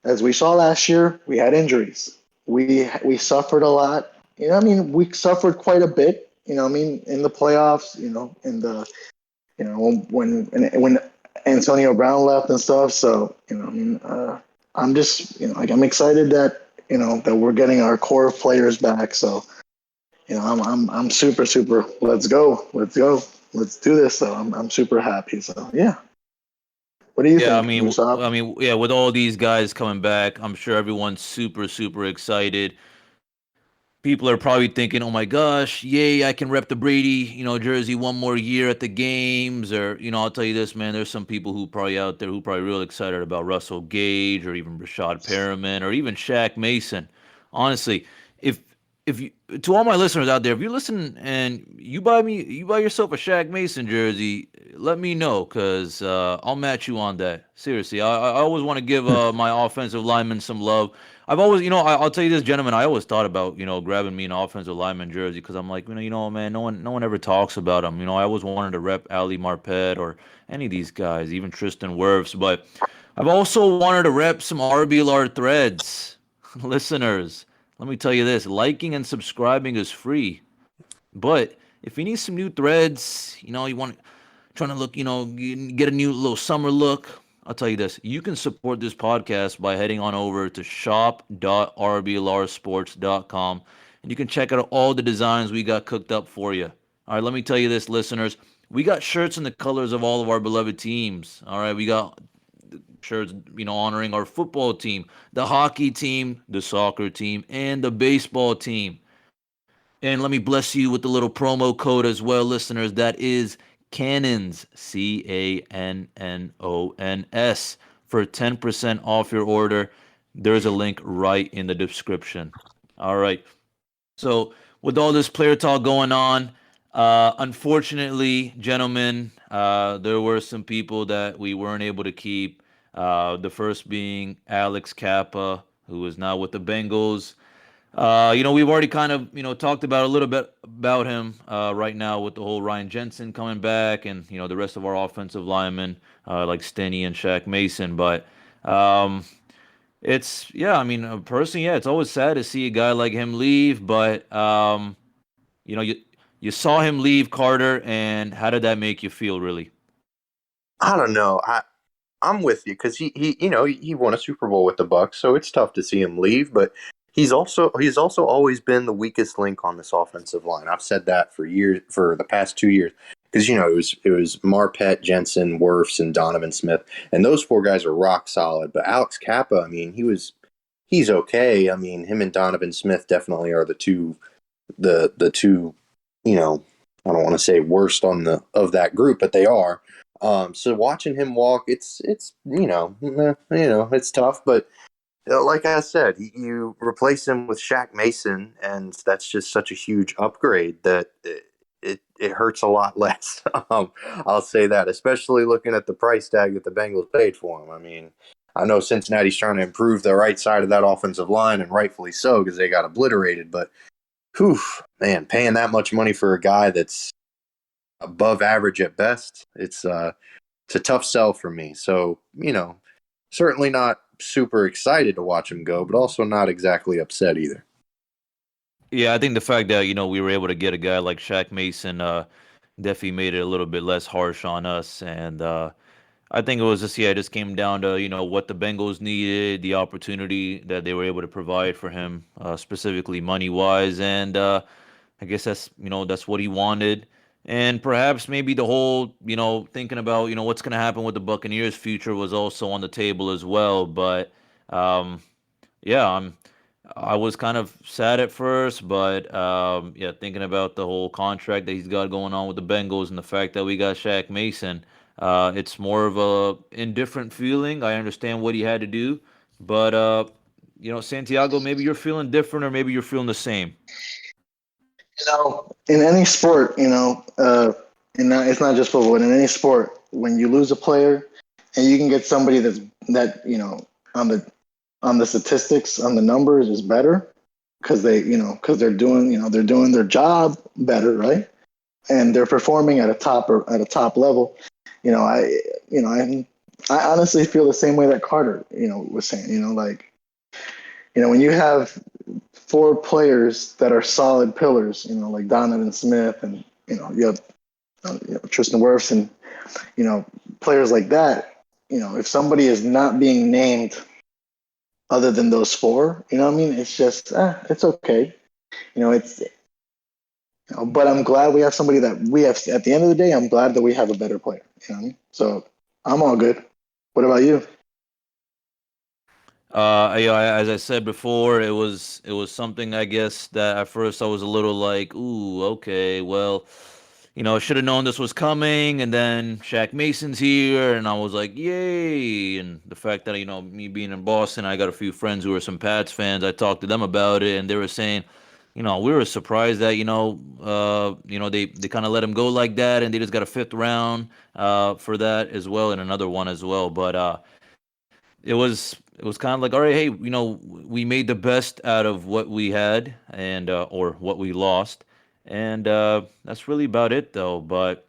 as we saw last year, we had injuries. We suffered a lot. We suffered quite a bit, in the playoffs, in the, when Antonio Brown left and stuff. So, I'm just, I'm excited that, that we're getting our core players back. So, I'm super, let's go. Let's do this. So I'm super happy. So, yeah. What do you think, Musab? Yeah, with all these guys coming back, I'm sure everyone's super, super excited. People are probably thinking, "Oh my gosh, yay! I can rep the Brady, jersey one more year at the games." Or, I'll tell you this, man. There's some people who probably out there who probably real excited about Russell Gage or even Rashad Perriman or even Shaq Mason. Honestly, if you, to all my listeners out there, if you listen and you buy yourself a Shaq Mason jersey, let me know because I'll match you on that. Seriously, I always want to give my offensive lineman some love. I've always, I'll tell you this, gentlemen. I always thought about, grabbing me an offensive lineman jersey because I'm like, man, no one ever talks about him. I always wanted to rep Ali Marpet or any of these guys, even Tristan Wirfs. But I've also wanted to rep some RBLR threads, listeners. Let me tell you this, liking and subscribing is free. But if you need some new threads, you want trying to look, get a new little summer look, I'll tell you this. You can support this podcast by heading on over to shop.rblrsports.com and you can check out all the designs we got cooked up for you. All right, let me tell you this, listeners. We got shirts in the colors of all of our beloved teams. All right, we got shirts, honoring our football team, the hockey team, the soccer team, and the baseball team. And let me bless you with the little promo code as well, listeners. That is Cannons, Cannons, for 10% off your order. There's a link right in the description. All right. So, with all this player talk going on, unfortunately, gentlemen, there were some people that we weren't able to keep. The first being Alex Kappa, who is now with the Bengals. We've already kind of, talked about a little bit about him right now with the whole Ryan Jensen coming back and, the rest of our offensive linemen like Stenny and Shaq Mason. But personally, it's always sad to see a guy like him leave. But, you saw him leave, Carter, and how did that make you feel, really? I don't know. I'm with you because he won a Super Bowl with the Bucs, so it's tough to see him leave. But he's also always been the weakest link on this offensive line. I've said that for the past 2 years, because it was Marpet, Jensen, Wirfs, and Donovan Smith, and those four guys are rock solid. But Alex Kappa, I mean, he's okay. I mean, him and Donovan Smith definitely are the two. I don't want to say worst of that group, but they are. So watching him walk, it's tough, but like I said, you replace him with Shaq Mason, and that's just such a huge upgrade that it hurts a lot less. I'll say that, especially looking at the price tag that the Bengals paid for him. I mean, I know Cincinnati's trying to improve the right side of that offensive line, and rightfully so, because they got obliterated, but whew, man, paying that much money for a guy that's above average at best, it's a tough sell for me. So, certainly not super excited to watch him go, but also not exactly upset either. Yeah, I think the fact that, we were able to get a guy like Shaq Mason definitely made it a little bit less harsh on us. And I think it was it just came down to, what the Bengals needed, the opportunity that they were able to provide for him, specifically money-wise. And I guess that's what he wanted. And perhaps maybe the whole, thinking about, what's going to happen with the Buccaneers' future was also on the table as well. But I was kind of sad at first, but thinking about the whole contract that he's got going on with the Bengals and the fact that we got Shaq Mason, it's more of a indifferent feeling. I understand what he had to do, but Santiago, maybe you're feeling different, or maybe you're feeling the same. In any sport, it's not just football. In any sport, when you lose a player, and you can get somebody that on the statistics, on the numbers is better, because they're doing their job better, right? And they're performing at a top level. I honestly feel the same way that Carter, was saying. When you have four players that are solid pillars, like Donovan Smith, and you have Tristan Wirfs, and players like that. If somebody is not being named other than those four, it's just it's okay. But I'm glad we have somebody that we have. At the end of the day, I'm glad that we have a better player. So I'm all good. What about you? As I said before, it was something, I guess, that at first I was a little like, ooh, okay, well, I should have known this was coming. And then Shaq Mason's here, and I was like, yay! And the fact that me being in Boston, I got a few friends who are some Pats fans. I talked to them about it, and they were saying, we were surprised that they kind of let him go like that, and they just got a fifth round for that as well, and another one as well. But it was kind of like, all right, hey, we made the best out of what we had, and or what we lost, and that's really about it, though. But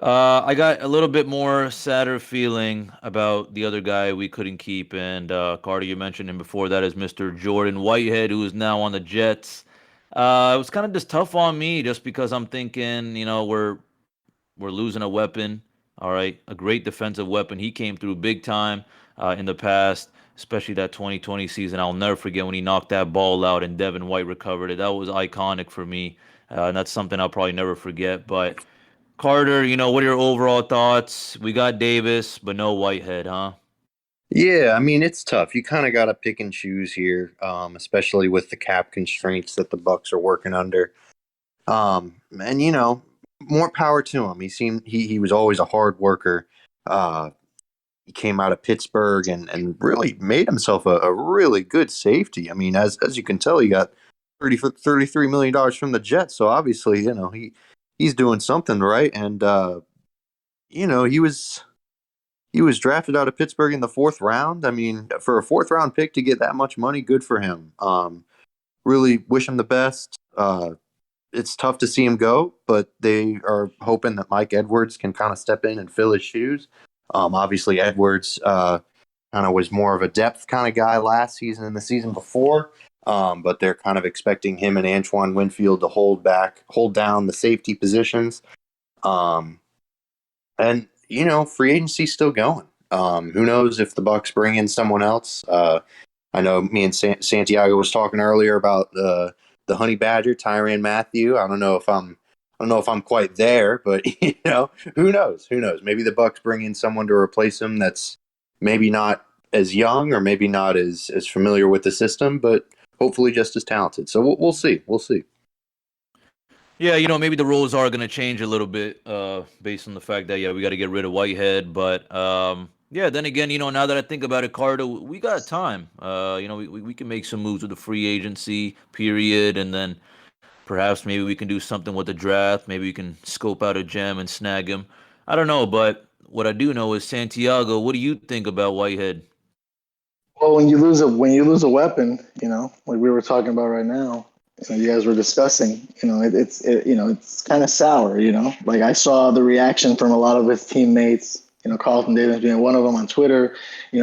I got a little bit more sadder feeling about the other guy we couldn't keep, and Carter, you mentioned him before. That is Mr. Jordan Whitehead, who is now on the Jets. It was kind of just tough on me, just because I'm thinking, we're losing a weapon. All right, a great defensive weapon. He came through big time in the past, especially that 2020 season. I'll never forget when he knocked that ball out and Devin White recovered it. That was iconic for me, and that's something I'll probably never forget. But Carter, what are your overall thoughts? We got Davis, but no Whitehead, huh? Yeah, I mean it's tough. You kind of got to pick and choose here, especially with the cap constraints that the Bucs are working under. And more power to him. He was always a hard worker. He came out of Pittsburgh and really made himself a really good safety. I mean, as you can tell, he got $33 million from the Jets. So obviously, he's doing something right. And he was drafted out of Pittsburgh in the fourth round. I mean, for a fourth round pick to get that much money, good for him. Really wish him the best. It's tough to see him go, but they are hoping that Mike Edwards can kind of step in and fill his shoes. Obviously, Edwards kind of was more of a depth kind of guy last season and the season before, but they're kind of expecting him and Antoine Winfield to hold down the safety positions. And free agency's still going. Who knows if the Bucs bring in someone else? I know me and Santiago was talking earlier about the Honey Badger, Tyrann Mathieu. I don't know if I'm quite there, but who knows? Who knows? Maybe the Bucs bring in someone to replace him that's maybe not as young or maybe not as familiar with the system, but hopefully just as talented. So we'll see. We'll see. Yeah, maybe the rules are going to change a little bit based on the fact that, yeah, we got to get rid of Whitehead. But, yeah, then again, now that I think about it, Carter, we got time. We can make some moves with the free agency period, and then perhaps maybe we can do something with the draft. Maybe we can scope out a gem and snag him. I don't know, but what I do know is Santiago, what do you think about Whitehead? Well, when you lose a weapon, like we were talking about right now, you guys were discussing, it's kind of sour, Like I saw the reaction from a lot of his teammates, Carlton Davis being one of them on Twitter,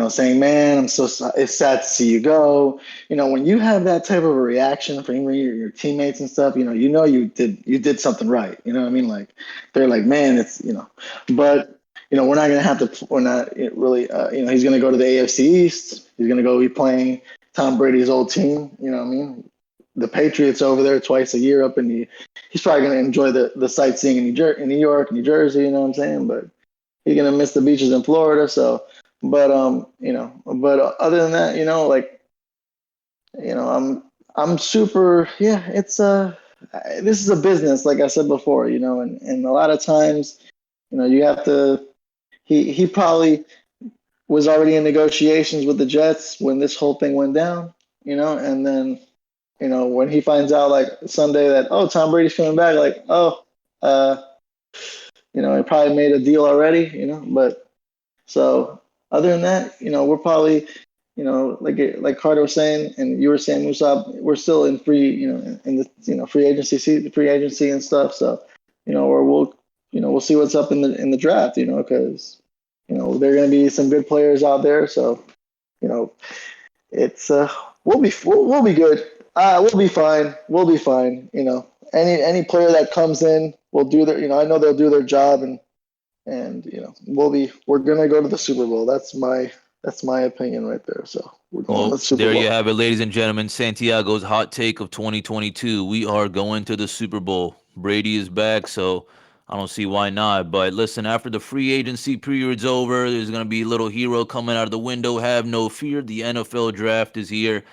saying, "Man, it's sad to see you go." When you have that type of a reaction from your teammates and stuff, you did something right. You know what I mean? Like they're like, "Man, but we're not gonna have to. We're not really. He's gonna go to the AFC East. He's gonna go be playing Tom Brady's old team. You know what I mean? The Patriots over there twice a year up in he's probably going to enjoy the sightseeing in New York, New Jersey, you know what I'm saying? But he's going to miss the beaches in Florida. So, but other than that, I'm super, yeah, this is a business, like I said before, and a lot of times, you have to, he probably was already in negotiations with the Jets when this whole thing went down, and then, when he finds out like Sunday that, oh, Tom Brady's coming back, like, oh, he probably made a deal already, but so other than that, we're probably, like Carter was saying, and you were saying, Musab, we're still in in the free agency and stuff. So, we'll see what's up in the draft, because, there are going to be some good players out there. So, it's, we'll be good. We'll be fine. We'll be fine. Any player that comes in will do their. I know they'll do their job, and we're gonna go to the Super Bowl. That's my opinion right there. So we're going to Well, the Super there Bowl. you have it, ladies and gentlemen. Santiago's hot take of 2022. We are going to the Super Bowl. Brady is back, so I don't see why not. But listen, after the free agency period's over, there's going to be a little hero coming out of the window. Have no fear. The NFL draft is here.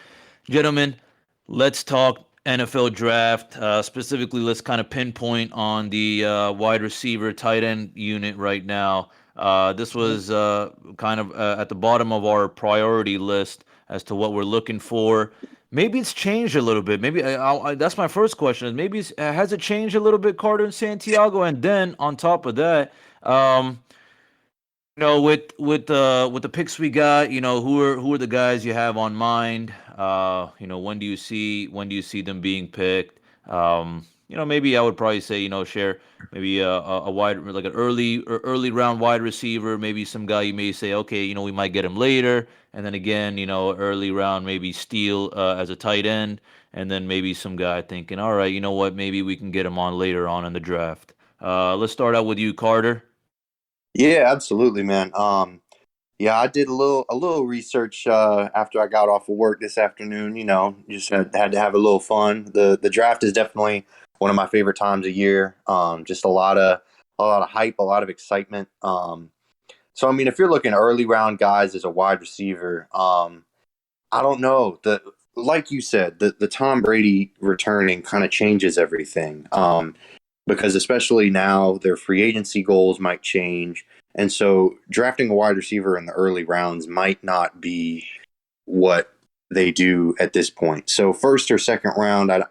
Gentlemen, let's talk NFL draft. Specifically, let's kind of pinpoint on the wide receiver, tight end unit right now. This was kind of at the bottom of our priority list as to what we're looking for. Maybe it's changed a little bit. Maybe that's my first question. Is maybe has it changed a little bit, Carter and Santiago? And then on top of that, um, with the picks we got, who are the guys you have on mind? When do you see them being picked? Maybe I would probably say, share maybe a wide, like an early round wide receiver, maybe some guy you may say, okay, we might get him later, and then again, early round maybe steal as a tight end, and then maybe some guy thinking, all right, you know what, maybe we can get him on later on in the draft. Let's start out with you, Carter. Yeah, absolutely, man. Yeah, I did a little research after I got off of work this afternoon. Just had to have a little fun. The draft is definitely one of my favorite times of year. Just a lot of hype, a lot of excitement. So I mean, if you're looking early round guys as a wide receiver, I don't know. Like you said, the Tom Brady returning kind of changes everything. Because especially now their free agency goals might change. And so drafting a wide receiver in the early rounds might not be what they do at this point. So first or second round, I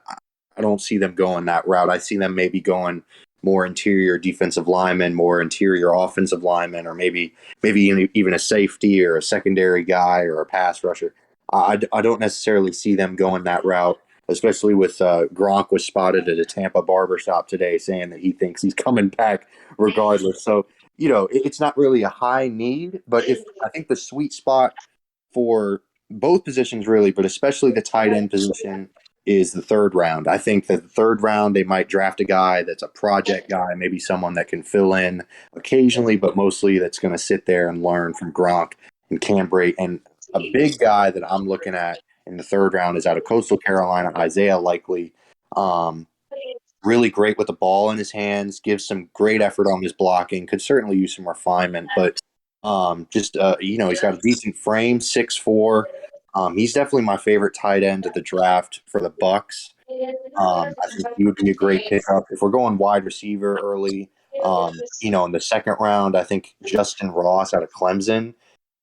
don't see them going that route. I see them maybe going more interior defensive lineman, more interior offensive lineman, or maybe even a safety or a secondary guy or a pass rusher. I don't necessarily see them going that route, especially with Gronk was spotted at a Tampa barbershop today saying that he thinks he's coming back regardless. So, it's not really a high need, but if I think the sweet spot for both positions really, but especially the tight end position is the third round. I think that the third round they might draft a guy that's a project guy, maybe someone that can fill in occasionally, but mostly that's going to sit there and learn from Gronk and Cambray. And a big guy that I'm looking at in the third round is out of Coastal Carolina, Isaiah Likely. Um, Really great with the ball in his hands, gives some great effort on his blocking, could certainly use some refinement, but he's got a decent frame, 6'4". He's definitely my favorite tight end of the draft for the Bucs. I think he would be a great pickup. If we're going wide receiver early, in the second round, I think Justin Ross out of Clemson,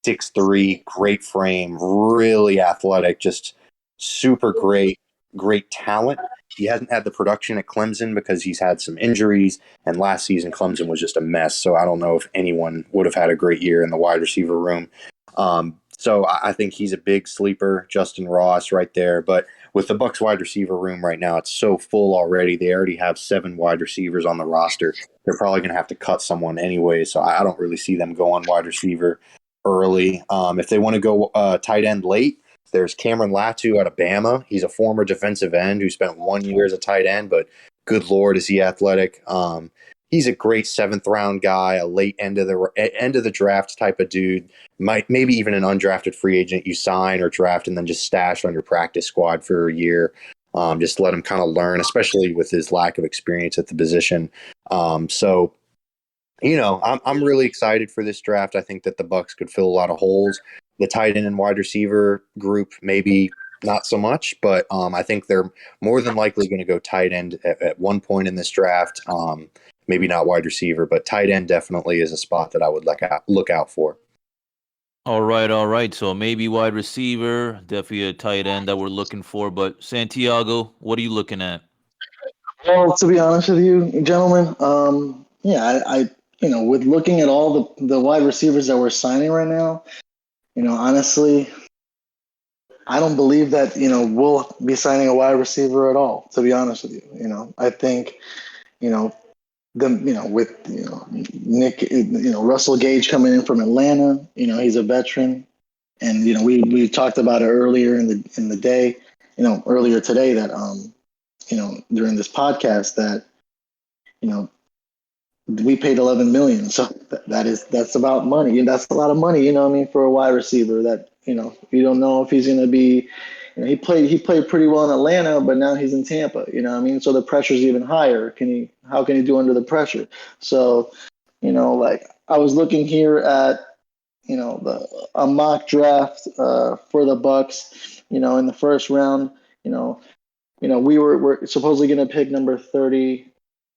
6'3", great frame, really athletic, just super great talent. He hasn't had the production at Clemson because he's had some injuries, and last season Clemson was just a mess. So I don't know if anyone would have had a great year in the wide receiver room. So I think he's a big sleeper, Justin Ross right there. But with the Bucs wide receiver room right now, it's so full already. They already have 7 wide receivers on the roster. They're probably going to have to cut someone anyway. So I don't really see them going wide receiver early. If they want to go tight end late, there's Cameron Latu out of Bama. He's a former defensive end who spent 1 year as a tight end, but good Lord, is he athletic. He's a great 7th round guy, a late end of the draft type of dude. Maybe even an undrafted free agent you sign or draft and then just stash on your practice squad for a year. Just let him kind of learn, especially with his lack of experience at the position. I'm really excited for this draft. I think that the Bucs could fill a lot of holes. The tight end and wide receiver group, maybe not so much, but I think they're more than likely going to go tight end at one point in this draft. Maybe not wide receiver, but tight end definitely is a spot that I would look out for. All right, all right. So maybe wide receiver, definitely a tight end that we're looking for. But Santiago, what are you looking at? Well, to be honest with you, gentlemen, yeah, with looking at all the wide receivers that we're signing right now, honestly, I don't believe that, we'll be signing a wide receiver at all, to be honest with you. I think, you know, with, Nick, Russell Gage coming in from Atlanta, he's a veteran. And, we talked about it earlier in the day, earlier today that, during this podcast that, we paid 11 million. So that's about money. And that's a lot of money, for a wide receiver that, you don't know if he's going to be, he played pretty well in Atlanta, but now he's in Tampa, So the pressure's even higher. How can he do under the pressure? So, like I was looking here at, a mock draft for the Bucs, in the first round, we're supposedly going to pick number 30,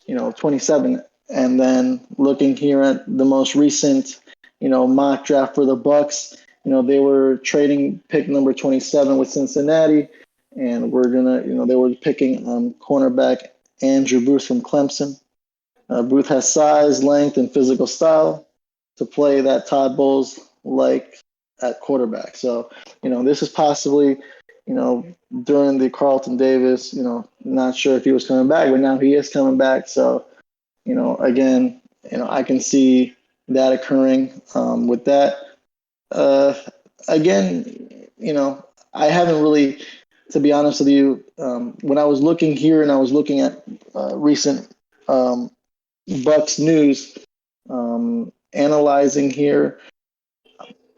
27. And then looking here at the most recent, mock draft for the Bucs, they were trading pick number 27 with Cincinnati, and they were picking cornerback Andrew Booth from Clemson. Booth has size, length, and physical style to play that Todd Bowles like at quarterback. So, this is possibly, during the Carlton Davis, not sure if he was coming back, but now he is coming back. So, again, I can see that occurring with that. Again, I haven't really, to be honest with you, when I was looking here and I was looking at recent Bucs news, analyzing here,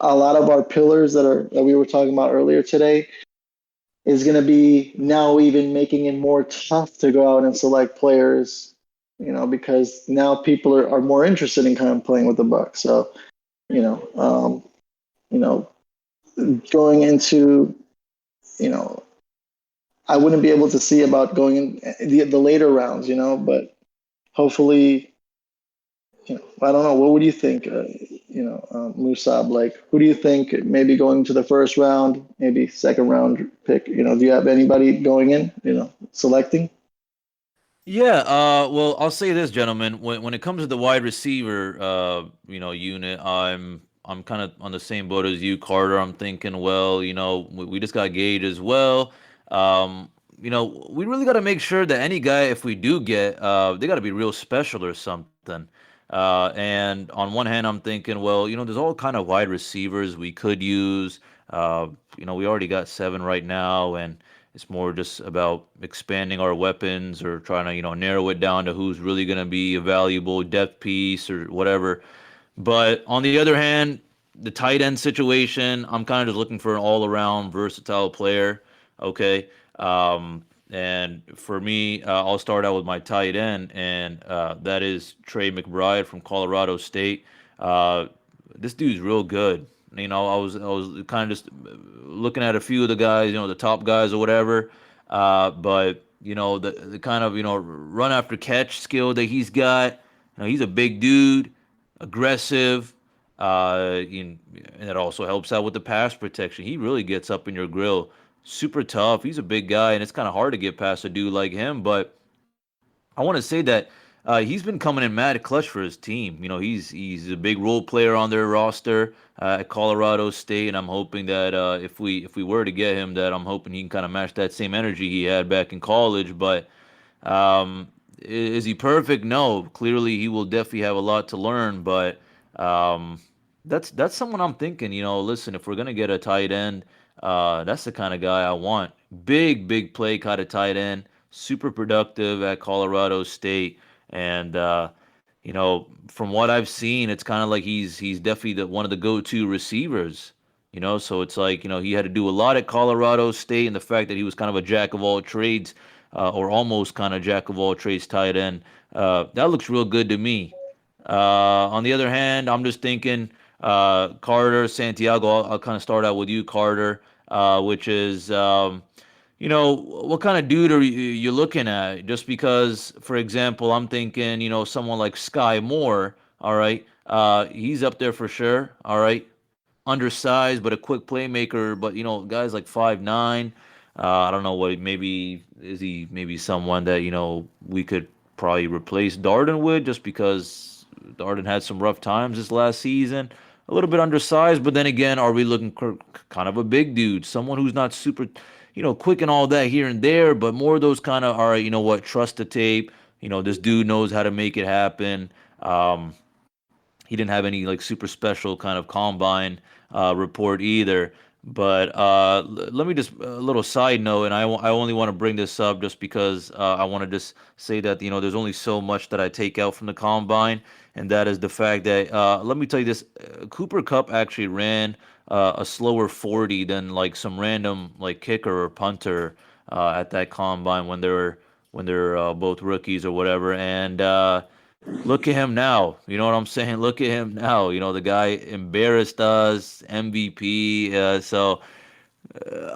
a lot of our pillars that we were talking about earlier today is going to be now even making it more tough to go out and select players, because now people are more interested in kind of playing with the Bucs. So, you know, um, you know, going into, I wouldn't be able to see about going in the later rounds, but hopefully, I don't know. What would you think, Musab? Like, who do you think maybe going to the first round, maybe second round pick? Do you have anybody going in, selecting? Yeah, well, I'll say this, gentlemen. When it comes to the wide receiver, unit, I'm kind of on the same boat as you, Carter. I'm thinking, well, we just got Gage as well. We really got to make sure that any guy, if we do get, they got to be real special or something. And on one hand, I'm thinking, well, there's all kind of wide receivers we could use. We already got 7 right now, and it's more just about expanding our weapons or trying to, narrow it down to who's really going to be a valuable depth piece or whatever. But on the other hand, the tight end situation, I'm kind of just looking for an all-around versatile player. Okay. And for me, I'll start out with my tight end, and that is Trey McBride from Colorado State. This dude's real good. I was kind of just looking at a few of the guys, the top guys or whatever. But the kind of run after catch skill that he's got. He's a big dude, aggressive. And that also helps out with the pass protection. He really gets up in your grill. Super tough. He's a big guy, and it's kind of hard to get past a dude like him. But I want to say that he's been coming in mad clutch for his team. He's a big role player on their roster at Colorado State, and I'm hoping that if we were to get him, that I'm hoping he can kind of match that same energy he had back in college. But is he perfect? No. Clearly, he will definitely have a lot to learn. But that's someone I'm thinking. Listen, if we're gonna get a tight end, that's the kind of guy I want. Big play kind of tight end, super productive at Colorado State, and from what I've seen, it's kind of like he's definitely one of the go-to receivers. So it's like he had to do a lot at Colorado State, and the fact that he was kind of a jack of all trades, or almost kind of jack of all trades tight end, that looks real good to me. On the other hand, I'm just thinking Carter, Santiago. I'll kind of start out with you, Carter, which is what kind of dude are you looking at? Just because, for example, I'm thinking someone like Sky Moore. All right, he's up there for sure. All right, undersized but a quick playmaker. But guys like 5'9". I don't know what maybe is he maybe someone that we could probably replace Darden with, just because Darden had some rough times this last season. A little bit undersized, but then again, are we looking for kind of a big dude, someone who's not super, quick and all that here and there, but more of those kind of, all right, trust the tape. This dude knows how to make it happen. He didn't have any like super special kind of combine report either. But let me just a little side note, and I only want to bring this up just because I want to just say that there's only so much that I take out from the combine, and that is the fact that let me tell you this: Cooper Kupp actually ran a slower 40 than like some random like kicker or punter at that combine when they're both rookies or whatever, and. Look at him now. You know what I'm saying? Look at him now. The guy embarrassed us, MVP.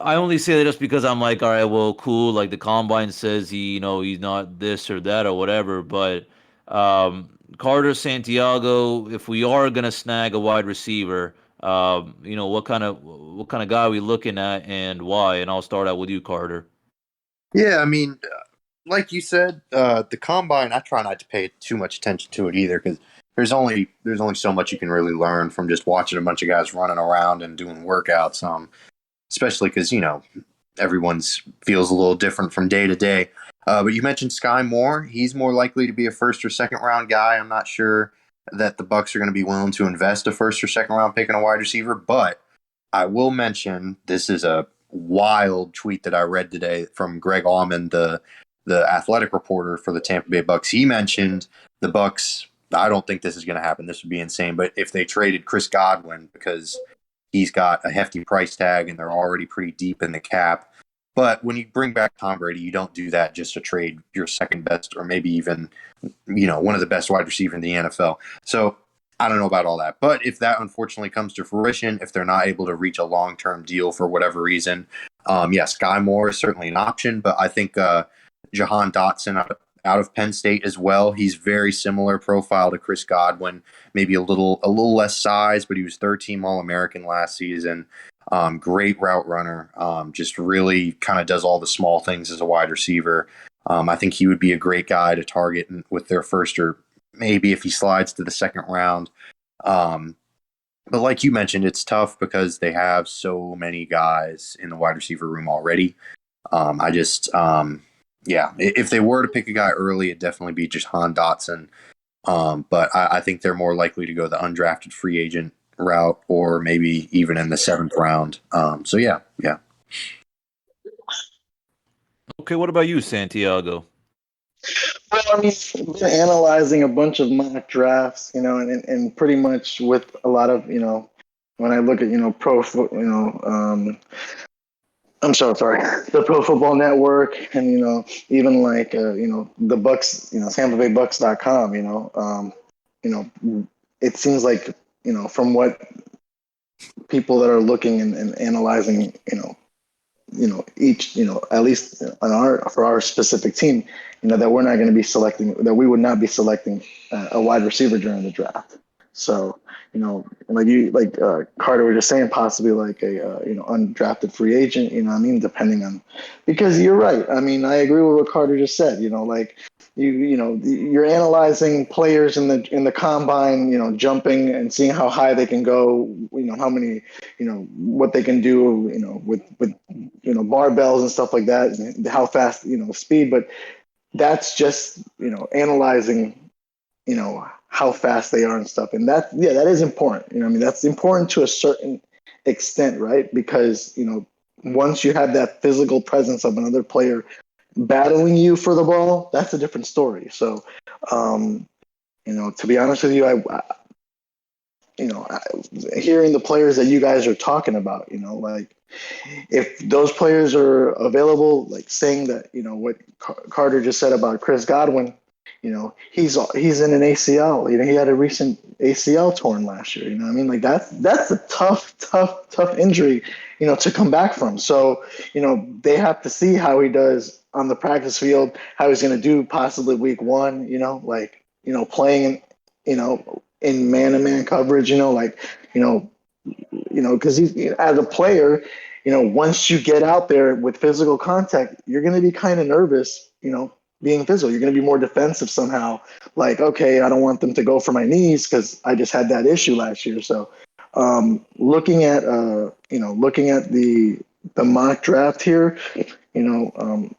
I only say that just because I'm like, all right, well, cool. Like the combine says he's not this or that or whatever. But Carter, Santiago, if we are gonna snag a wide receiver, what kind of guy are we looking at and why? And I'll start out with you, Carter. Yeah, I mean, like you said, the combine, I try not to pay too much attention to it either, because there's only so much you can really learn from just watching a bunch of guys running around and doing workouts. Especially because everyone's feels a little different from day to day. But you mentioned Sky Moore. He's more likely to be a first or second round guy. I'm not sure that the Bucs are going to be willing to invest a first or second round pick in a wide receiver, but I will mention this is a wild tweet that I read today from Greg Allman, the athletic reporter for the Tampa Bay Bucs. He mentioned the Bucs I don't think this is going to happen. This would be insane. But if they traded Chris Godwin, because he's got a hefty price tag and they're already pretty deep in the cap. But when you bring back Tom Brady, you don't do that just to trade your second best or maybe even, one of the best wide receivers in the NFL. So I don't know about all that. But if that unfortunately comes to fruition, if they're not able to reach a long-term deal for whatever reason, Sky Moore is certainly an option. But I think Jahan Dotson out of Penn State as well. He's very similar profile to Chris Godwin, maybe a little less size, but he was third-team All-American last season. Great route runner. Just really kind of does all the small things as a wide receiver. I think he would be a great guy to target with their first, or maybe if he slides to the second round. But like you mentioned, it's tough because they have so many guys in the wide receiver room already. If they were to pick a guy early, it'd definitely be Jahan Dotson. But I think they're more likely to go the undrafted free agent route, or maybe even in the 7th round. Yeah. Okay, what about you, Santiago? Well, I mean, I've been analyzing a bunch of mock drafts, and pretty much with a lot of, when I look at, the Pro Football Network, and even like the Bucs, TampaBayBucs.com, it seems like from what people that are looking and analyzing, each, at least for our specific team, that we're not going to be selecting, that we would not be selecting a wide receiver during the draft. So, like Carter was just saying, possibly like a undrafted free agent, depending on, because you're right. I mean, I agree with what Carter just said. You're analyzing players in the combine, jumping and seeing how high they can go, how many, what they can do, with barbells and stuff like that, and how fast, speed. But that's just, analyzing, how fast they are and stuff. And that is important. That's important to a certain extent, right? Because, once you have that physical presence of another player battling you for the ball, that's a different story. So, to be honest with you, hearing the players that you guys are talking about, like if those players are available, like saying that, what Carter just said about Chris Godwin, he's in an ACL. He had a recent ACL torn last year. Like that's a tough injury, to come back from. So, they have to see how he does on the practice field, how he's going to do possibly week 1, playing, in man-to-man coverage, because he's, as a player, once you get out there with physical contact, you're going to be kind of nervous, being physical. You're going to be more defensive somehow. Like, okay, I don't want them to go for my knees because I just had that issue last year. So, looking at the mock draft here,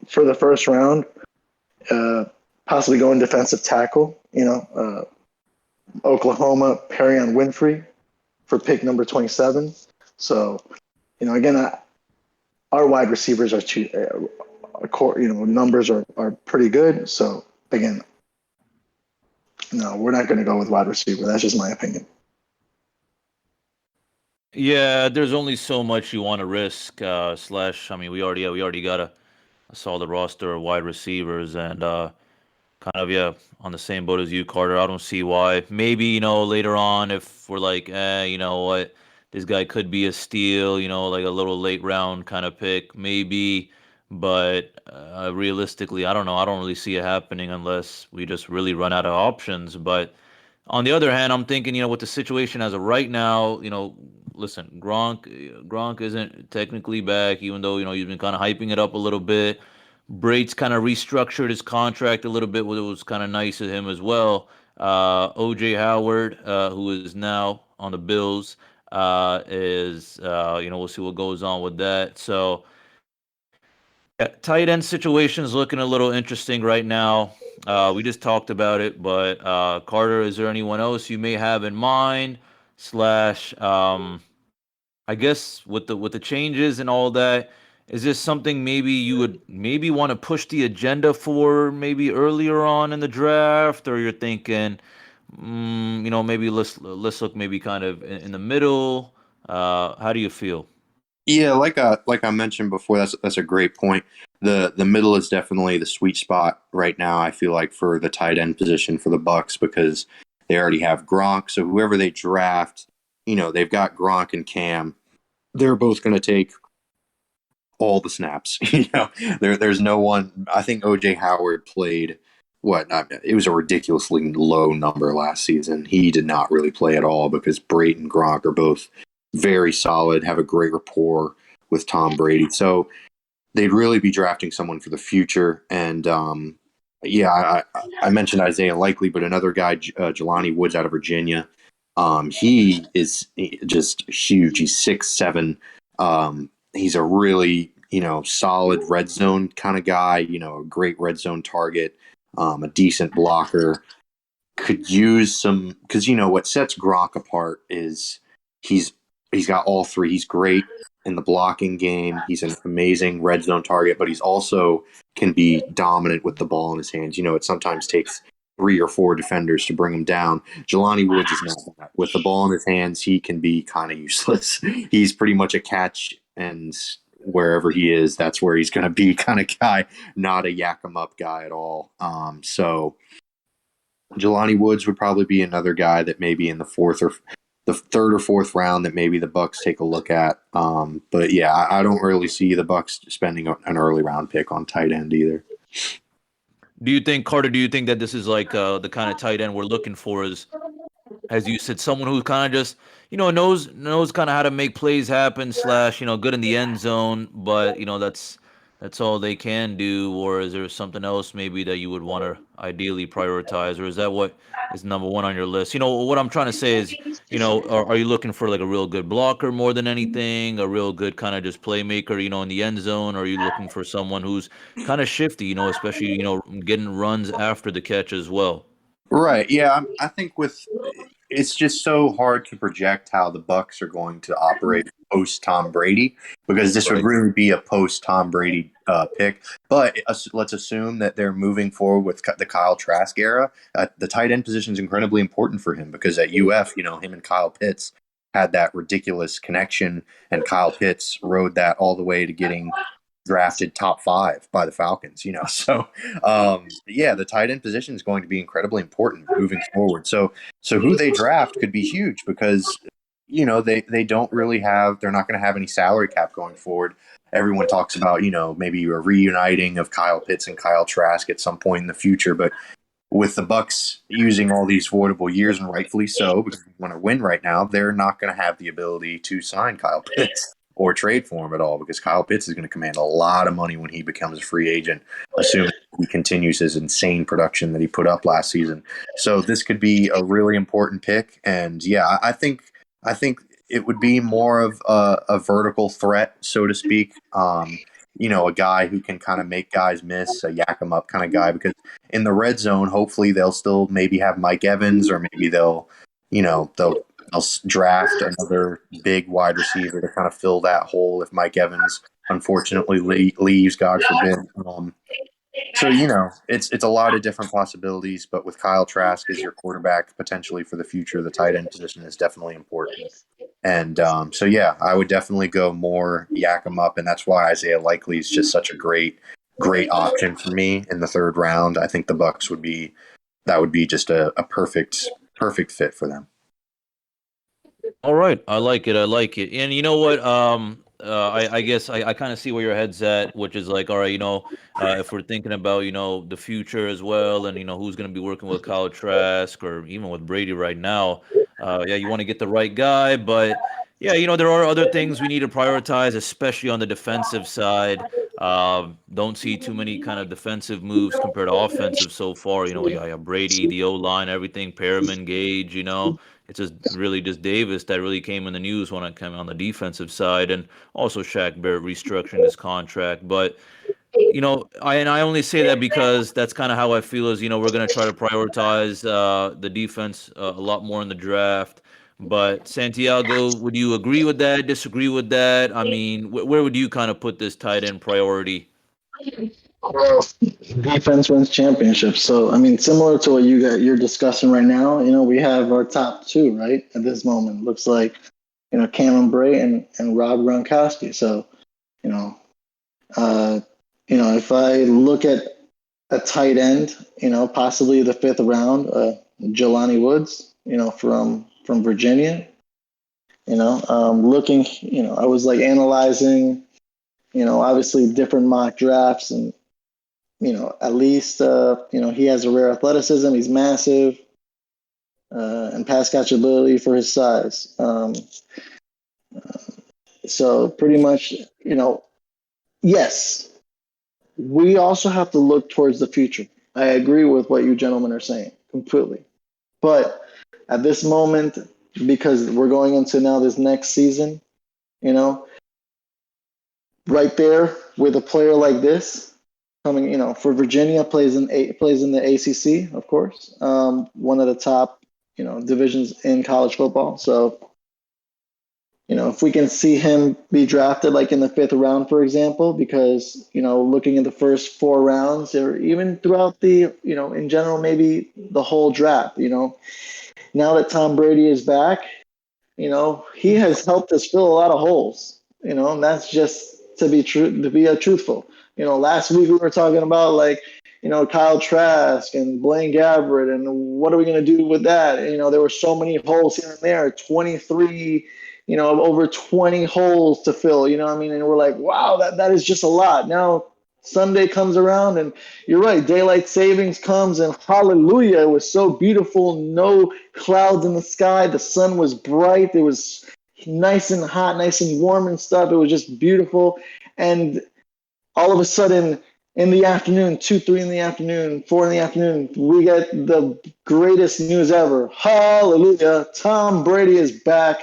for the first round, possibly going defensive tackle, Oklahoma, Perrion Winfrey for pick number 27. So, again, our wide receivers are numbers are pretty good. So, again, no, we're not going to go with wide receiver. That's just my opinion. Yeah, there's only so much you want to risk. We already got a solid roster of wide receivers, and on the same boat as you, Carter. I don't see why. Maybe, later on, if we're like, you know what, this guy could be a steal, like a little late round kind of pick, maybe. But realistically, I don't know. I don't really see it happening unless we just really run out of options. But on the other hand, I'm thinking, with the situation as of right now, listen, Gronk isn't technically back, even though, he's been kind of hyping it up a little bit. Braid's kind of restructured his contract a little bit, which was kind of nice of him as well. OJ Howard, who is now on the Bills, we'll see what goes on with that. So, yeah, tight end situation is looking a little interesting right now. We just talked about it, but Carter, is there anyone else you may have in mind? I guess with the changes and all that, is this something maybe you would maybe want to push the agenda for maybe earlier on in the draft, or you're thinking Maybe let's look maybe kind of in the middle. How do you feel? Yeah, like I mentioned before, that's a great point. The middle is definitely the sweet spot right now. I feel like for the tight end position for the Bucs because they already have Gronk. So whoever they draft, they've got Gronk and Cam. They're both going to take all the snaps. There's no one. I think OJ Howard played it was a ridiculously low number last season. He did not really play at all because Brady and Gronk are both very solid, have a great rapport with Tom Brady. So they'd really be drafting someone for the future. And I mentioned Isaiah Likely, but another guy, Jelani Woods out of Virginia. He is just huge. He's 6'7". He's a really, solid red zone kind of guy, a great red zone target, a decent blocker. Could use some, because, what sets Gronk apart is he's got all three. He's great in the blocking game. He's an amazing red zone target, but he's also can be dominant with the ball in his hands. It sometimes takes 3 or 4 defenders to bring him down. Jelani Woods is not that. With the ball in his hands, he can be kind of useless. He's pretty much a catch, and wherever he is, that's where he's going to be kind of guy, not a yak 'em up guy at all. So Jelani Woods would probably be another guy that maybe in the third or fourth round that maybe the Bucs take a look at. But yeah, I don't really see the Bucs spending an early round pick on tight end either. Do you think, Carter? Do you think that this is like the kind of tight end we're looking for? Is, as you said, someone who kind of just knows kind of how to make plays happen, slash good in the end zone, but that's all they can do, or is there something else maybe that you would want to ideally prioritize, or is that what is number one on your list? What I'm trying to say is, are you looking for like a real good blocker more than anything, a real good kind of just playmaker, in the end zone, or are you looking for someone who's kind of shifty, especially getting runs after the catch as well? Right. Yeah. I think it's just so hard to project how the Bucs are going to operate post Tom Brady because this would Right. really be a post Tom Brady pick. But let's assume that they're moving forward with the Kyle Trask era. The tight end position is incredibly important for him because at UF, him and Kyle Pitts had that ridiculous connection, and Kyle Pitts rode that all the way to getting drafted top 5 by the Falcons, So, the tight end position is going to be incredibly important moving forward. So who they draft could be huge because, they don't really they're not going to have any salary cap going forward. Everyone talks about, maybe a reuniting of Kyle Pitts and Kyle Trask at some point in the future. But with the Bucs using all these voidable years, and rightfully so, because they want to win right now, they're not going to have the ability to sign Kyle Pitts or trade for him at all because Kyle Pitts is going to command a lot of money when he becomes a free agent, assuming he continues his insane production that he put up last season. So this could be a really important pick. And yeah, I think it would be more of a vertical threat, so to speak. A guy who can kind of make guys miss, a yak 'em up kind of guy, because in the red zone, hopefully they'll still maybe have Mike Evans, or maybe they'll draft another big wide receiver to kind of fill that hole if Mike Evans unfortunately leaves, God forbid. So it's a lot of different possibilities, but with Kyle Trask as your quarterback potentially for the future, the tight end position is definitely important. And I would definitely go more yak 'em up, and that's why Isaiah Likely is just such a great option for me in the third round. I think the Bucs would be just a perfect fit for them. All right, I like it. And you know what? I guess I kind of see where your head's at, which is like, all right, if we're thinking about the future as well, and who's going to be working with Kyle Trask or even with Brady right now. You want to get the right guy, but yeah, there are other things we need to prioritize, especially on the defensive side. Don't see too many kind of defensive moves compared to offensive so far. We got Brady, the O line, everything, Perriman, Gage. It's just really just Davis that really came in the news when it came on the defensive side, and also Shaq Barrett restructuring his contract. But I only say that because that's kind of how I feel. Is we're going to try to prioritize the defense a lot more in the draft. But Santiago, would you agree with that? Disagree with that? I mean, where would you kind of put this tight end priority? Well, defense wins championships. So, I mean, similar to what you're discussing right now, we have our top two, right? At this moment, looks like, Cameron Bray and Rob Gronkowski. So, you know, uh, if I look at a tight end, possibly the fifth round, Jelani Woods, from Virginia, looking, I was like analyzing, obviously different mock drafts and, at least, he has a rare athleticism. He's massive and pass catch ability for his size. So pretty much, yes, we also have to look towards the future. I agree with what you gentlemen are saying completely. But at this moment, because we're going into now this next season, you know, right there with a player like this coming, for Virginia plays in the ACC, of course, one of the top, divisions in college football. So, if we can see him be drafted like in the fifth round, for example, because, looking at the first four rounds or even throughout the, in general, maybe the whole draft, now that Tom Brady is back, he has helped us fill a lot of holes, and that's just to be true, to be truthful. Last week we were talking about like, Kyle Trask and Blaine Gabbert and what are we going to do with that? There were so many holes here and there, 23, over 20 holes to fill, you know what I mean? And we're like, wow, that is just a lot. Now Sunday comes around and you're right, daylight savings comes and hallelujah, it was so beautiful, no clouds in the sky, the sun was bright, it was nice and hot, nice and warm and stuff. It was just beautiful. And all of a sudden in the afternoon, 2, 3 in the afternoon, 4 in the afternoon, we get the greatest news ever. Hallelujah. Tom Brady is back.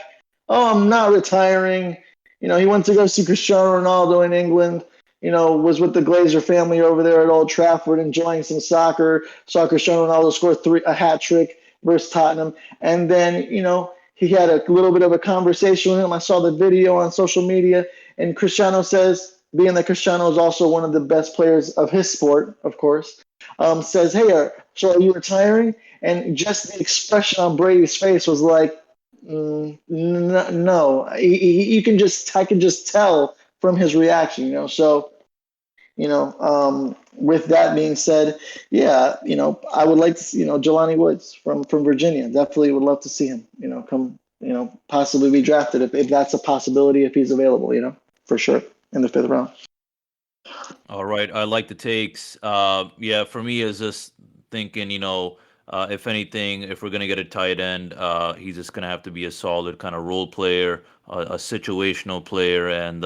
Oh, I'm not retiring. He went to go see Cristiano Ronaldo in England, was with the Glazer family over there at Old Trafford enjoying some soccer. Saw Cristiano Ronaldo score a hat trick versus Tottenham. And then, he had a little bit of a conversation with him. I saw the video on social media, and Cristiano says, being that Cristiano is also one of the best players of his sport, of course, says, hey, so are you retiring? And just the expression on Brady's face was like, no. I can just tell from his reaction, So, with that being said, yeah, I would like to see, Jelani Woods from Virginia. Definitely would love to see him, come, possibly be drafted if that's a possibility, if he's available, for sure in the fifth round. All right, I like the takes. Yeah, for me, is just thinking, if anything, if we're gonna get a tight end, he's just gonna have to be a solid kind of role player, a situational player, and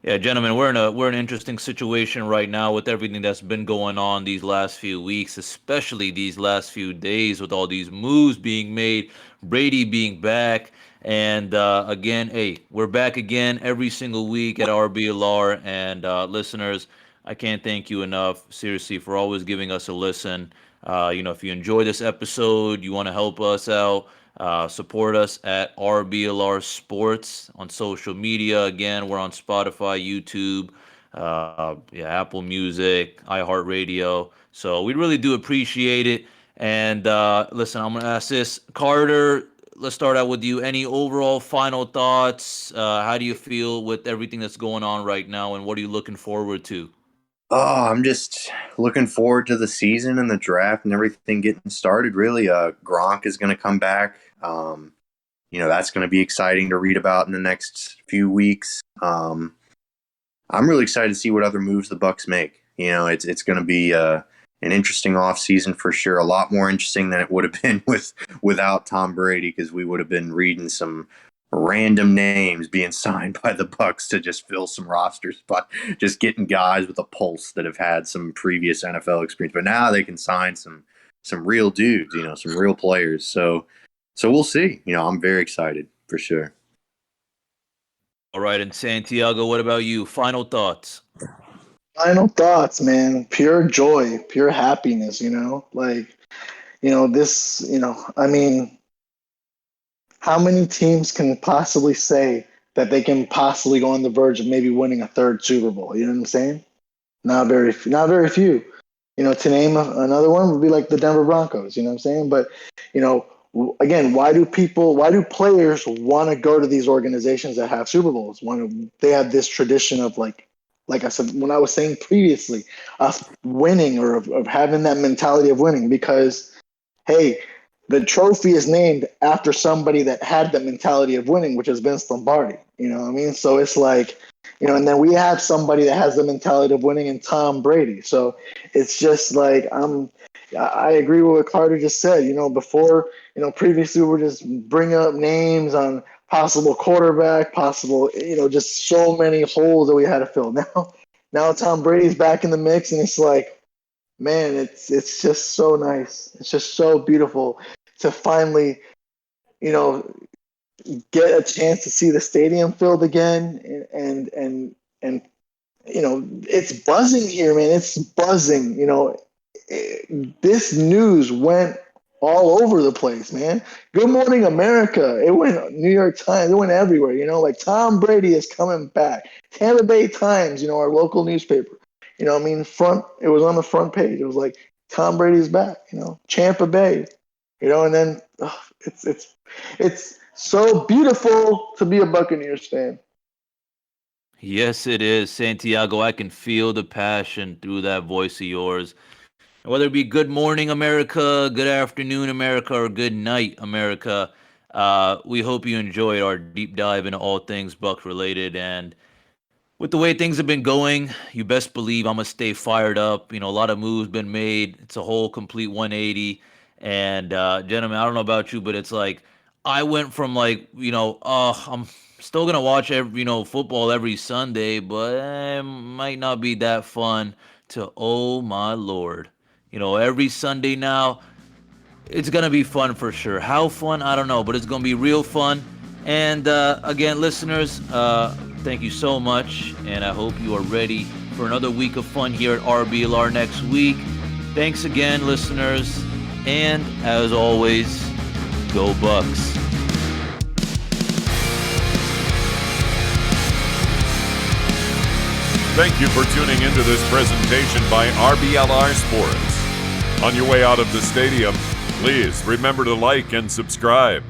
yeah, gentlemen, we're in an interesting situation right now with everything that's been going on these last few weeks, especially these last few days with all these moves being made, Brady being back. And again, hey, we're back again every single week at RBLR. And listeners, I can't thank you enough, seriously, for always giving us a listen. If you enjoy this episode, you want to help us out, support us at RBLR Sports on social media. Again, we're on Spotify, YouTube, yeah, Apple Music, iHeartRadio. So we really do appreciate it. And listen, I'm gonna ask this, Carter. Let's start out with you. Any overall final thoughts? How do you feel with everything that's going on right now, and what are you looking forward to? Oh, I'm just looking forward to the season and the draft and everything getting started. Really, Gronk is going to come back. That's going to be exciting to read about in the next few weeks. I'm really excited to see what other moves the Bucs make. It's going to be an interesting off season for sure. A lot more interesting than it would have been without Tom Brady, because we would have been reading some random names being signed by the Bucs to just fill some rosters, but just getting guys with a pulse that have had some previous NFL experience. But now they can sign some real dudes, some real players. So we'll see. I'm very excited for sure. All right, and Santiago, what about you? Final thoughts? Final thoughts, man. Pure joy, pure happiness, this, I mean, how many teams can possibly say that they can possibly go on the verge of maybe winning a third Super Bowl? You know what I'm saying? Not very few. To name another one would be like the Denver Broncos. You know what I'm saying? But again, why do players want to go to these organizations that have Super Bowls? They have this tradition of like I said, when I was saying previously, of winning or of having that mentality of winning, because hey, the trophy is named after somebody that had the mentality of winning, which is Vince Lombardi. You know what I mean? So it's like, and then we have somebody that has the mentality of winning in Tom Brady. So it's just like I agree with what Carter just said. Before, previously we were just bringing up names on possible quarterback, possible, just so many holes that we had to fill. Now Tom Brady's back in the mix, and it's like, man, it's just so nice. It's just so beautiful to finally, get a chance to see the stadium filled again, and it's buzzing here, man. It's buzzing. This news went all over the place, man. Good Morning America. It went New York Times. It went everywhere. Like Tom Brady is coming back. Tampa Bay Times, our local newspaper. It was on the front page. It was like Tom Brady is back. Tampa Bay. And then it's so beautiful to be a Buccaneers fan. Yes, it is, Santiago. I can feel the passion through that voice of yours. Whether it be good morning, America, good afternoon, America, or good night, America, we hope you enjoyed our deep dive into all things Bucs related. And with the way things have been going, you best believe I'm going to stay fired up. A lot of moves been made. It's a whole complete 180. And gentlemen, I don't know about you, but it's like I went from I'm still going to watch football every Sunday, but it might not be that fun, to, oh my Lord. Every Sunday now, it's going to be fun for sure. How fun? I don't know, but it's going to be real fun. And again, listeners, thank you so much, and I hope you are ready for another week of fun here at RBLR next week. Thanks again, listeners, and as always, go Bucs. Thank you for tuning into this presentation by RBLR Sports. On your way out of the stadium, please remember to like and subscribe.